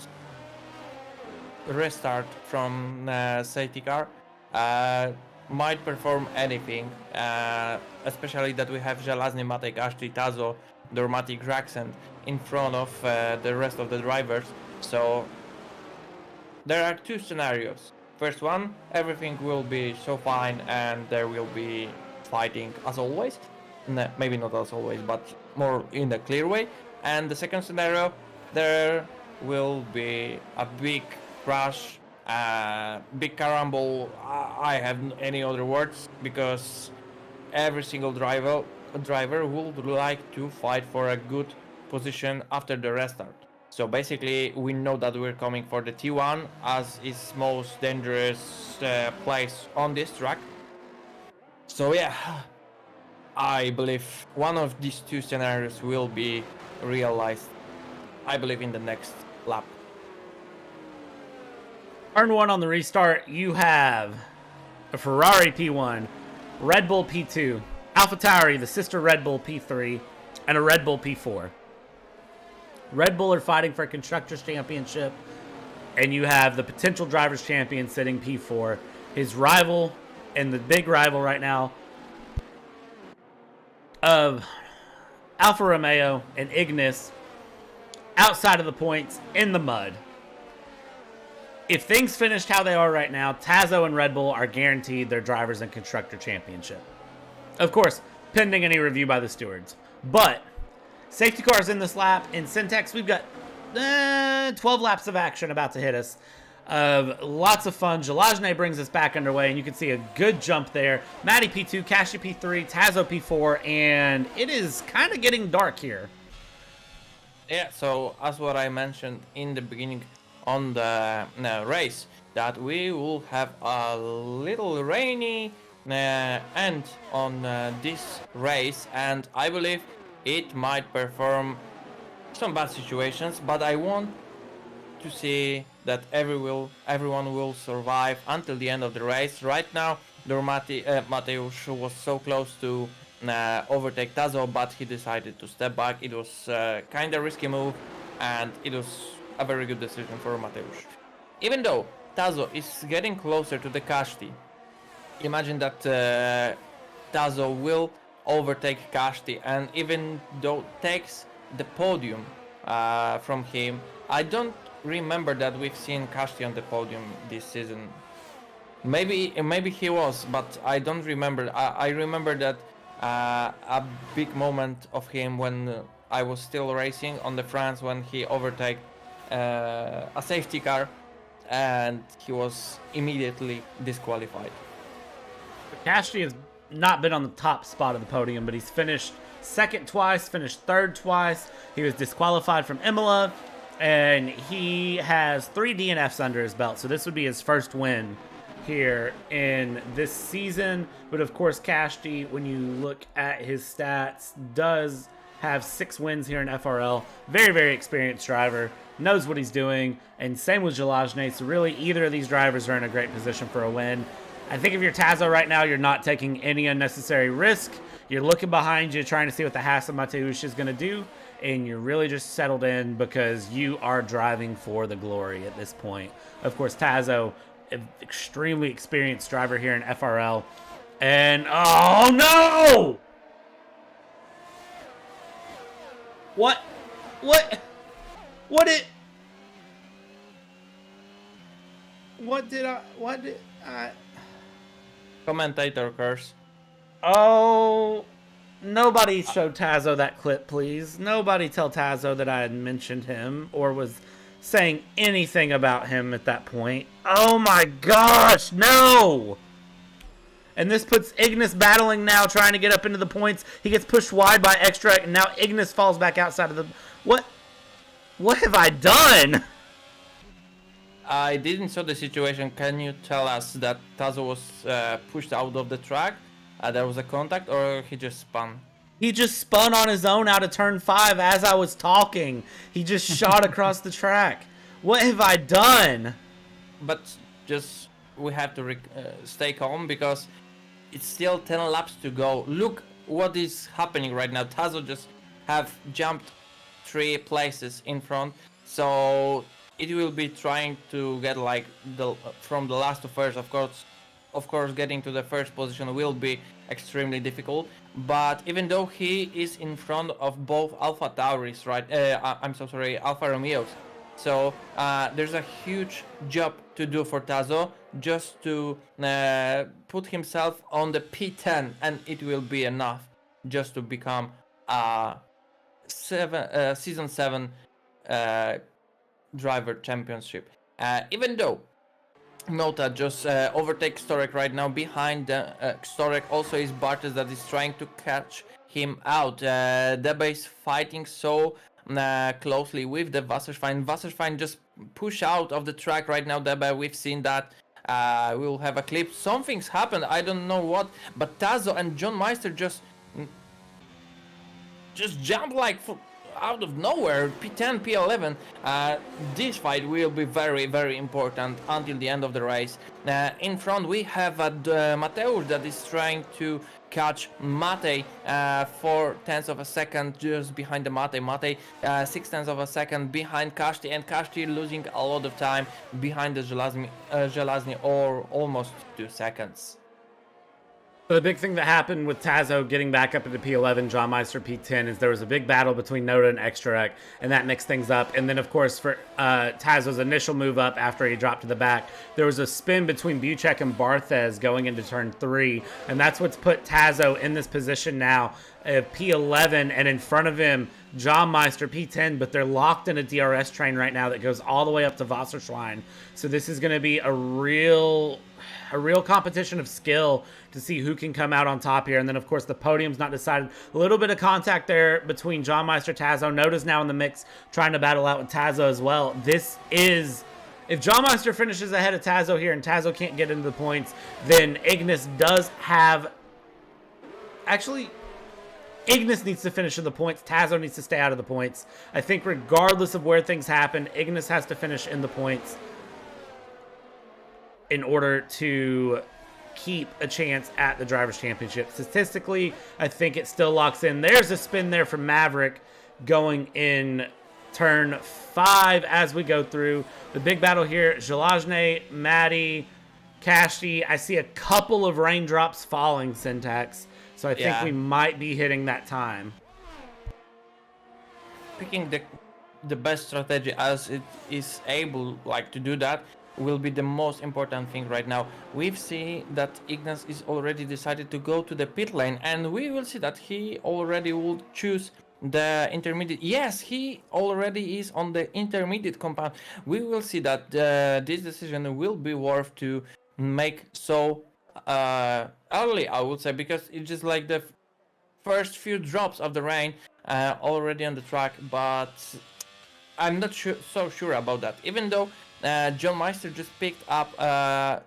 restart from safety car might perform anything, especially that we have Żelazny, Matek, Ashley, Tazo, Dormatic, Raxen in front of the rest of the drivers. So there are two scenarios. First one, everything will be so fine and there will be fighting as always. No, maybe not as always, but more in the clear way. And the second scenario, there will be a big crash, big caramble. I have any other words because every single driver would like to fight for a good position after the restart. So basically, we know that we're coming for the T1 as its most dangerous place on this track. So yeah, I believe one of these two scenarios will be realized, I believe, in the next lap. Turn 1 on the restart, you have a Ferrari P1, Red Bull P2, AlphaTauri, the sister Red Bull P3, and a Red Bull P4. Red Bull are fighting for a Constructors' Championship, and you have the potential Drivers' Champion sitting P4. His rival, and the big rival right now, of Alfa Romeo and Ignis, outside of the points, in the mud. If things finished how they are right now, Tazo and Red Bull are guaranteed their Drivers' and Constructor Championship. Of course, pending any review by the stewards. But safety cars in this lap. In Syntex, we've got 12 laps of action about to hit us. Lots of fun. Jalajne brings us back underway, and you can see a good jump there. Maddie P2, Kashi P3, Tazo P4, and it is kind of getting dark here. Yeah, so as what I mentioned in the beginning on the race, that we will have a little rainy end on this race, and I believe it might perform some bad situations, but I want to see that everyone will survive until the end of the race. Right now, Mateusz was so close to overtake Tazo, but he decided to step back. It was kind of risky move, and it was a very good decision for Mateusz. Even though Tazo is getting closer to the Kashti, imagine that Tazo will overtake Kashti, and even though takes the podium from him, I don't remember that we've seen Kashti on the podium this season. Maybe he was, but I don't remember. I remember that a big moment of him when I was still racing on the France, when he overtake a safety car and he was immediately disqualified. Kashti has not been on the top spot of the podium, but he's finished second twice, finished third twice. He was disqualified from Imola, and he has 3 DNFs under his belt, so this would be his first win here in this season. But of course, Kashti, when you look at his stats, does have 6 wins here in FRL. Very, very experienced driver, knows what he's doing, and same with Jalajne. So really, either of these drivers are in a great position for a win. I think if you're Tazo right now, you're not taking any unnecessary risk. You're looking behind you, trying to see what the Haas and Mateusz is going to do, and you're really just settled in because you are driving for the glory at this point. Of course, Tazo, an extremely experienced driver here in FRL. And, oh no! What did I... Commentator curse. Oh, nobody showed Tazo that clip, please. Nobody tell Tazo that I had mentioned him or was saying anything about him at that point. Oh my gosh, no! And this puts Ignis battling now, trying to get up into the points. He gets pushed wide by Extra, and now Ignis falls back outside of the... What have I done? I didn't saw the situation. Can you tell us that Tazo was pushed out of the track? There was a contact, or he just spun? He just spun on his own out of turn 5 as I was talking. He just shot across the track. What have I done? But just we have to stay calm because it's still 10 laps to go. Look what is happening right now. Tazo just have jumped 3 places in front, so it will be trying to get like from the last to first. Of course, of course, getting to the first position will be extremely difficult. But even though he is in front of both Alpha Tauris, right? I'm so sorry, Alfa Romeos. So there's a huge job to do for Tazo, just to put himself on the P10, and it will be enough just to become season 7 driver championship. Even though Nota just overtakes Storek right now. Behind Storek also is Bartes that is trying to catch him out. Deba is fighting so closely with the Wasserschwein. Wasserschwein just push out of the track right now. Deba, we've seen that. We'll have a clip. Something's happened. I don't know what, but Tazo and John Meister just jump like out of nowhere. P10, P11. This fight will be very, very important until the end of the race. In front we have Mateusz that is trying to catch Mate 4/10 of a second just behind the Mate. Mate 6/10 of a second behind Kashti, and Kashti losing a lot of time behind the Żelazny or almost 2 seconds. So the big thing that happened with Tazo getting back up into P11, John Meister P10, is there was a big battle between Noda and Extraek, and that mixed things up. And then, of course, for Tazo's initial move up after he dropped to the back, there was a spin between Buchek and Barthez going into turn 3, and that's what's put Tazo in this position now, P11, and in front of him, John Meister P10, but they're locked in a DRS train right now that goes all the way up to Wasserschwein. So this is going to be a real competition of skill to see who can come out on top here. And then, of course, the podium's not decided. A little bit of contact there between John Meister, Tazo. Noda's now in the mix, trying to battle out with Tazo as well. This is... If John Meister finishes ahead of Tazo here and Tazo can't get into the points, then Ignis does have... Actually... Ignis needs to finish in the points. Tazo needs to stay out of the points. I think regardless of where things happen, Ignis has to finish in the points in order to keep a chance at the Drivers' Championship. Statistically, I think it still locks in. There's a spin there from Maverick going in turn 5 as we go through. The big battle here, Żelazny, Maddie, Kashti. I see a couple of raindrops falling, Syntax. So I think we might be hitting that time. Picking the best strategy as it is able to do that will be the most important thing right now. We've seen that Ignis is already decided to go to the pit lane, and we will see that he already will choose the intermediate. Yes, he already is on the intermediate compound. We will see that this decision will be worth to make so early, I would say, because it's just like the first few drops of the rain already on the track, but I'm not so sure about that. Even though John Meister just picked up I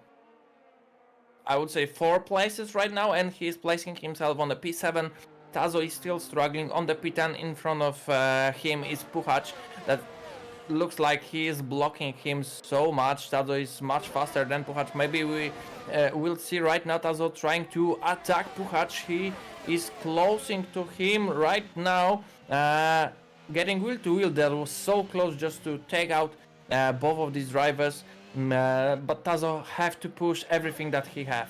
would say 4 places right now, and he's placing himself on the P7. Tazo is still struggling on the P10. In front of him is Puchacz, that looks like he is blocking him so much. Tazo is much faster than Puchacz. Maybe we will see right now Tazo trying to attack Puchacz. He is closing to him right now, getting wheel to wheel. That was so close just to take out both of these drivers, but Tazo have to push everything that he have.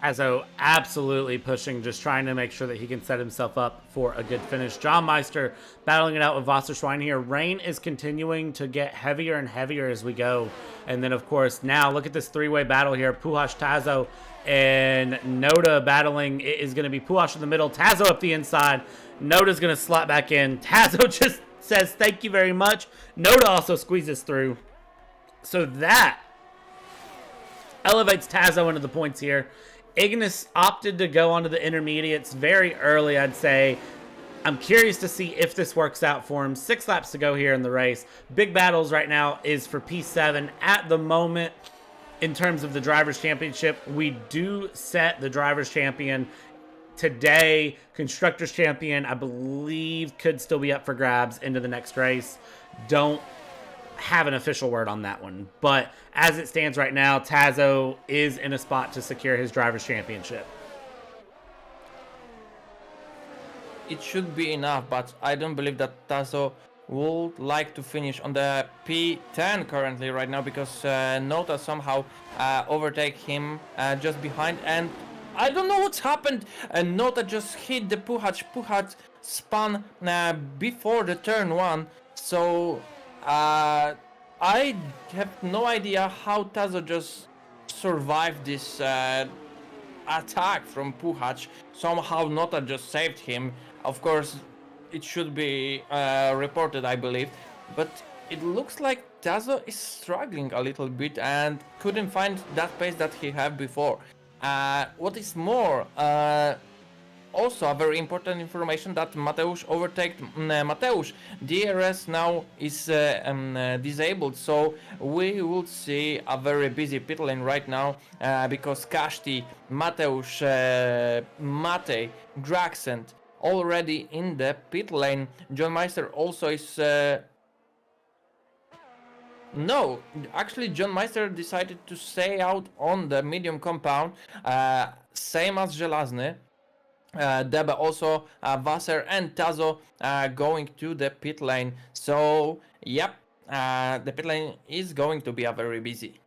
Tazo absolutely pushing, just trying to make sure that he can set himself up for a good finish. John Meister battling it out with Wasserschwein here. Rain is continuing to get heavier and heavier as we go. And then, of course, now look at this 3-way battle here. Puchacz, Tazo, and Noda battling. It is going to be Puchacz in the middle, Tazo up the inside. Noda's going to slot back in. Tazo just says thank you very much. Noda also squeezes through. So that elevates Tazo into the points here. Ignis opted to go onto the intermediates very early, I'd say. I'm curious to see if this works out for him. 6 laps to go here in the race. Big battles right now is for P7 at the moment. In terms of the Drivers' Championship, we do set the Drivers' Champion today. Constructors' Champion, I believe, could still be up for grabs into the next race. Don't have an official word on that one, but as it stands right now, Tazo is in a spot to secure his Drivers' Championship. It should be enough, but I don't believe that Tazo would like to finish on the P10 currently right now, because Nota somehow overtake him just behind, and I don't know what's happened. Nota just hit the Puchacz. Puchacz spun before the turn 1, so I have no idea how Tazo just survived this attack from Puchacz. Somehow Nota just saved him. Of course, it should be reported, I believe, but it looks like Tazo is struggling a little bit and couldn't find that pace that he had before. What is more, also a very important information that Mateusz overtaked Mateusz. DRS now is disabled, so we will see a very busy pit lane right now, because Kashti, Mateusz, Matej, Draxent already in the pit lane. John Meister also is... No, actually John Meister decided to stay out on the medium compound, same as Żelazny. Debe also, Wasser and Tazo going to the pit lane. So, yep, the pit lane is going to be a very busy.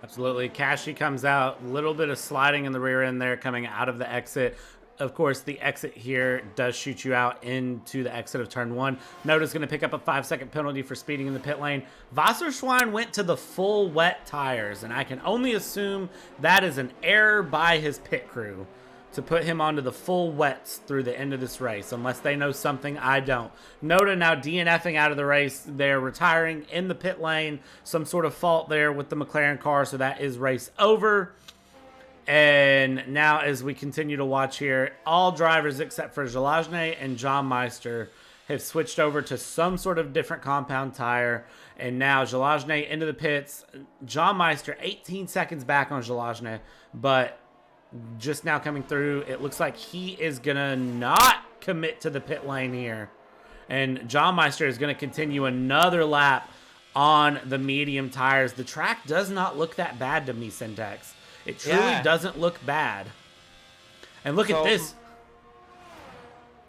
Absolutely. Kashi comes out, a little bit of sliding in the rear end there coming out of the exit. Of course, the exit here does shoot you out into the exit of turn 1. Noda's going to pick up a 5-second penalty for speeding in the pit lane. Wasserschwein went to the full wet tires, and I can only assume that is an error by his pit crew to put him onto the full wets through the end of this race, unless they know something I don't. Noda now DNFing out of the race. They're retiring in the pit lane. Some sort of fault there with the McLaren car, so that is race over. And now as we continue to watch here, all drivers except for Żelazny and John Meister have switched over to some sort of different compound tire. And now Żelazny into the pits. John Meister 18 seconds back on Żelazny, but just now coming through, it looks like he is going to not commit to the pit lane here. And John Meister is going to continue another lap on the medium tires. The track does not look that bad to me, Syntax. It truly doesn't look bad. And look at this.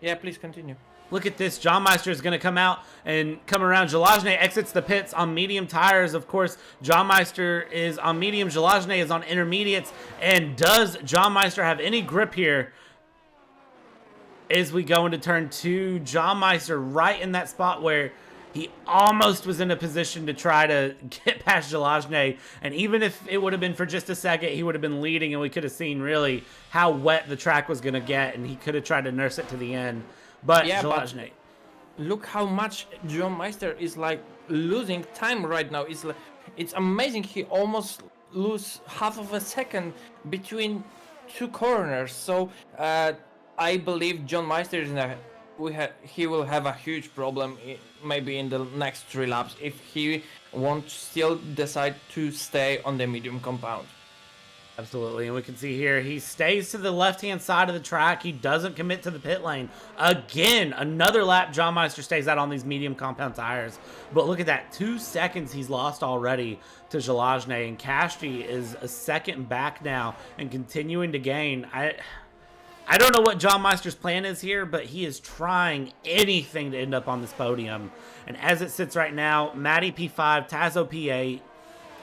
Yeah, please continue. Look at this. John Meister is going to come out and come around. Żelazny exits the pits on medium tires. Of course, John Meister is on medium. Żelazny is on intermediates. And does John Meister have any grip here as we go into turn 2? John Meister right in that spot where he almost was in a position to try to get past Żelazny. And even if it would have been for just a second, he would have been leading, and we could have seen really how wet the track was going to get, and he could have tried to nurse it to the end. But yeah, Żelazny, look how much John Meister is like losing time right now. It's amazing. He almost lose half of a second between two corners. So I believe John Meister is in a he will have a huge problem maybe in the next 3 laps if he won't still decide to stay on the medium compound. Absolutely, and we can see here he stays to the left-hand side of the track. He doesn't commit to the pit lane. Again, another lap John Meister stays out on these medium compound tires. But look at that, 2 seconds he's lost already to Żelazny, and Kashti is a second back now and continuing to gain. I don't know what John Meister's plan is here, but he is trying anything to end up on this podium. And as it sits right now, Matty P5, Tazo P8.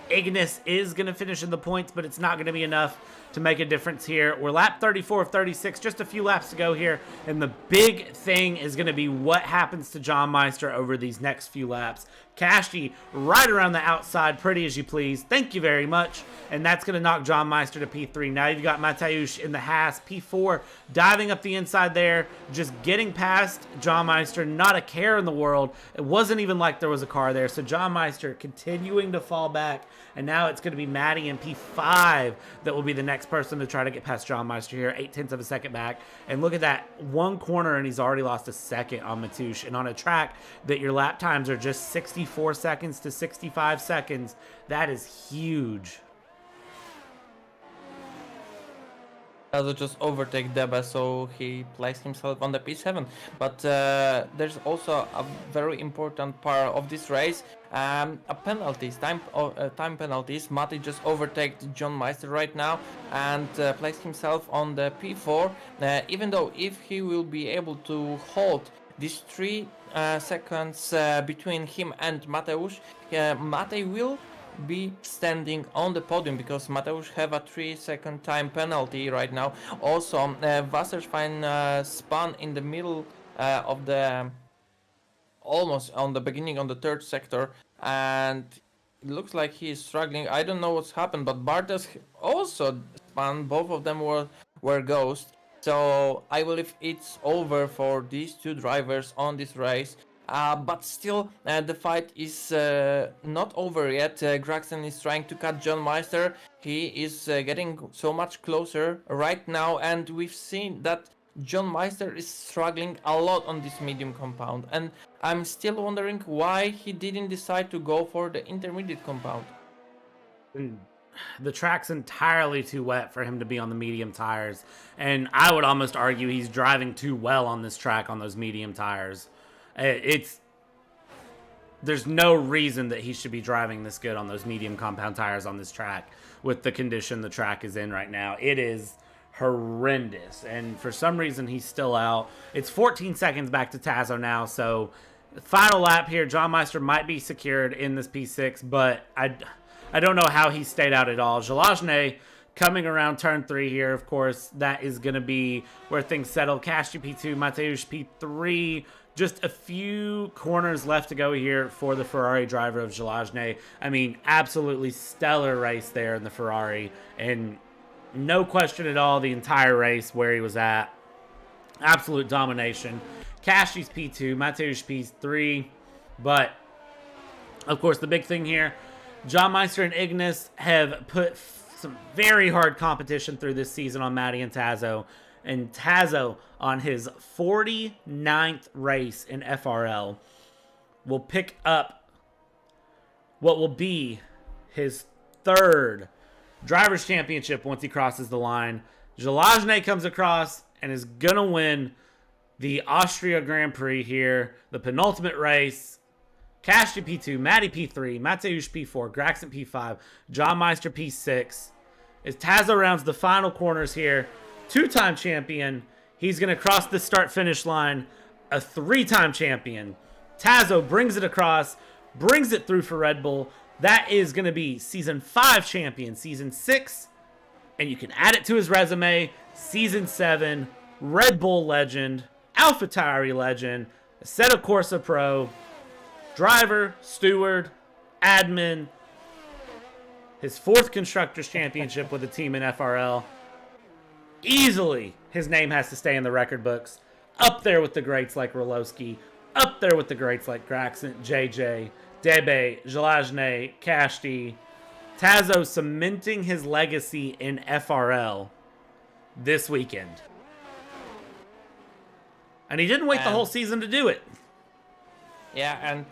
Ignis is going to finish in the points, but it's not going to be enough to make a difference here. We're lap 34 of 36, just a few laps to go here. And the big thing is going to be what happens to John Meister over these next few laps. Kashti right around the outside, pretty as you please. Thank you very much. And that's going to knock John Meister to P3. Now you've got Mateusz in the Haas, P4, diving up the inside there, just getting past John Meister, not a care in the world. It wasn't even like there was a car there. So John Meister continuing to fall back. And now it's going to be Matty in P5 that will be the next person to try to get past John Meister here, 0.8 of a second back. And look at that, one corner and he's already lost a second on Mateusz. And on a track that your lap times are just 64 seconds to 65 seconds, that is huge. Tazo just overtake Debe, so he placed himself on the P7. But there's also a very important part of this race, time penalties. Mati just overtaked John Meister right now and placed himself on the P4. Even though if he will be able to hold these 3 seconds between him and Mateusz, Matej will be standing on the podium because Mateusz have a 3 second time penalty right now. Also, Wasserstein spun in the middle of the almost on the beginning on the third sector, and it looks like he is struggling. I don't know what's happened, but Bartes also spun. Both of them were ghost. So I believe it's over for these 2 drivers on this race. But still, the fight is not over yet. Graxen is trying to cut John Meister. He is getting so much closer right now, and we've seen that John Meister is struggling a lot on this medium compound, and I'm still wondering why he didn't decide to go for the intermediate compound. The track's entirely too wet for him to be on the medium tires, and I would almost argue he's driving too well on this track on those medium tires. There's no reason that he should be driving this good on those medium compound tires on this track with the condition the track is in right now. It is horrendous, and for some reason he's still out. It's 14 seconds back to Tazo now, so final lap here. John Meister might be secured in this P6, but I don't know how he stayed out at all. Jalajne coming around turn 3 here, of course, that is going to be where things settle. Kashti P2, Mateusz P3. Just a few corners left to go here for the Ferrari driver of Jalajne. I mean, absolutely stellar race there in the Ferrari, and no question at all the entire race where he was at. Absolute domination. Kashti's P2, Mateusz P3, but of course the big thing here, John Meister and Ignis have put some very hard competition through this season on Matty and Tazo. And Tazo, on his 49th race in FRL, will pick up what will be his 3rd Drivers' Championship once he crosses the line. Jalajne comes across and is going to win the Austria Grand Prix here, the penultimate race. Kashti P2, Matty P3, Mateusz P4, Graxen P5, John Meister P6. As Tazo rounds the final corners here, 2-time champion. He's going to cross the start-finish line, a 3-time champion. Tazo brings it across, brings it through for Red Bull. That is going to be Season 5 champion, Season 6, and you can add it to his resume, Season 7, Red Bull legend, AlphaTauri legend, Assetto Corsa Pro, driver, steward, admin, his 4th Constructors' Championship with a team in FRL. Easily, his name has to stay in the record books. Up there with the greats like Rolowski. Up there with the greats like Graxen, JJ, Debe, Jalajne, Kashti. Tazo cementing his legacy in FRL this weekend. And he didn't wait the whole season to do it. Yeah, and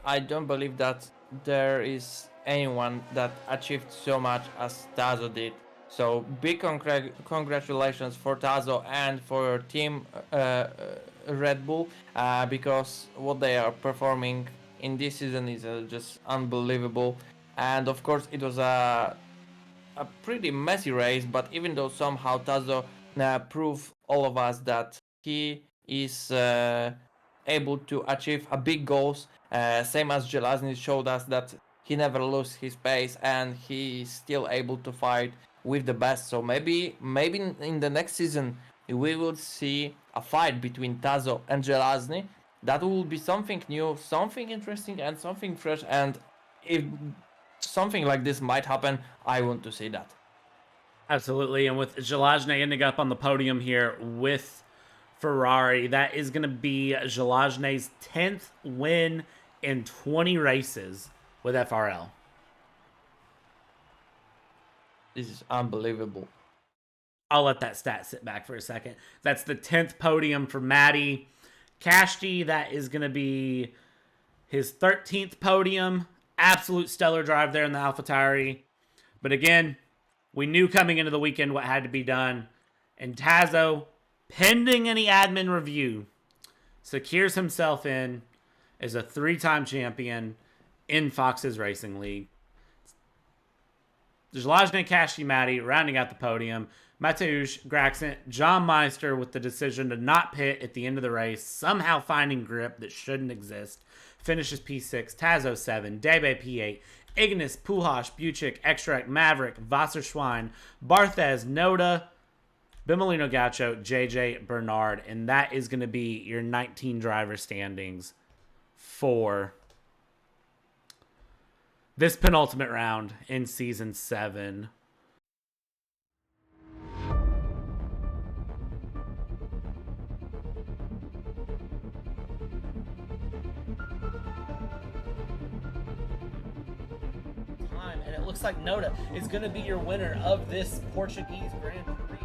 I don't believe that there is anyone that achieved so much as Tazo did. So big congratulations for Tazo and for team Red Bull because what they are performing in this season is just unbelievable. And of course it was a pretty messy race, but even though somehow Tazo proved all of us that he is able to achieve a big goals, same as Jalajne showed us that he never loses his pace and he is still able to fight with the best. So maybe in the next season we will see a fight between Tazo and Jalajne. That will be something new, something interesting, and something fresh. And if something like this might happen, I want to see that. Absolutely, and with Jalajne ending up on the podium here with Ferrari, that is going to be Jalajne's 10th win in 20 races with FRL. This is unbelievable. I'll let that stat sit back for a second. That's the 10th podium for Matty. Kashti, that is going to be his 13th podium. Absolute stellar drive there in the AlphaTauri. But again, we knew coming into the weekend what had to be done. And Tazo, pending any admin review, secures himself in as a 3-time champion in Fox's Racing League. Jalajne, Kashti, Matty rounding out the podium. Mateusz, Graxent, John Meister with the decision to not pit at the end of the race, somehow finding grip that shouldn't exist. Finishes P6, Tazo 7, Debe P8, Ignis, Puhash, Buchik, Extract, Maverick, Wasserschwein, Barthez, Noda, Bimolino Gaucho, JJ Bernard. And that is going to be your 19 driver standings for this penultimate round in Season 7. And it looks like Noda is going to be your winner of this Portuguese Grand Prix.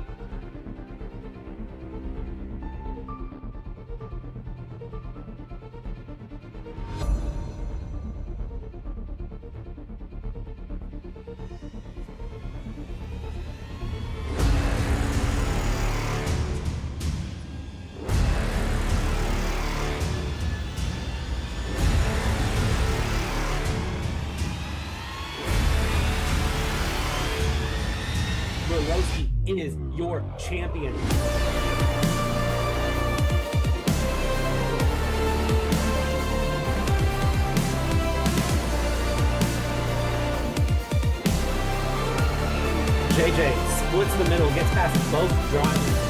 Rossi is your champion. JJ splits the middle, gets past both drivers.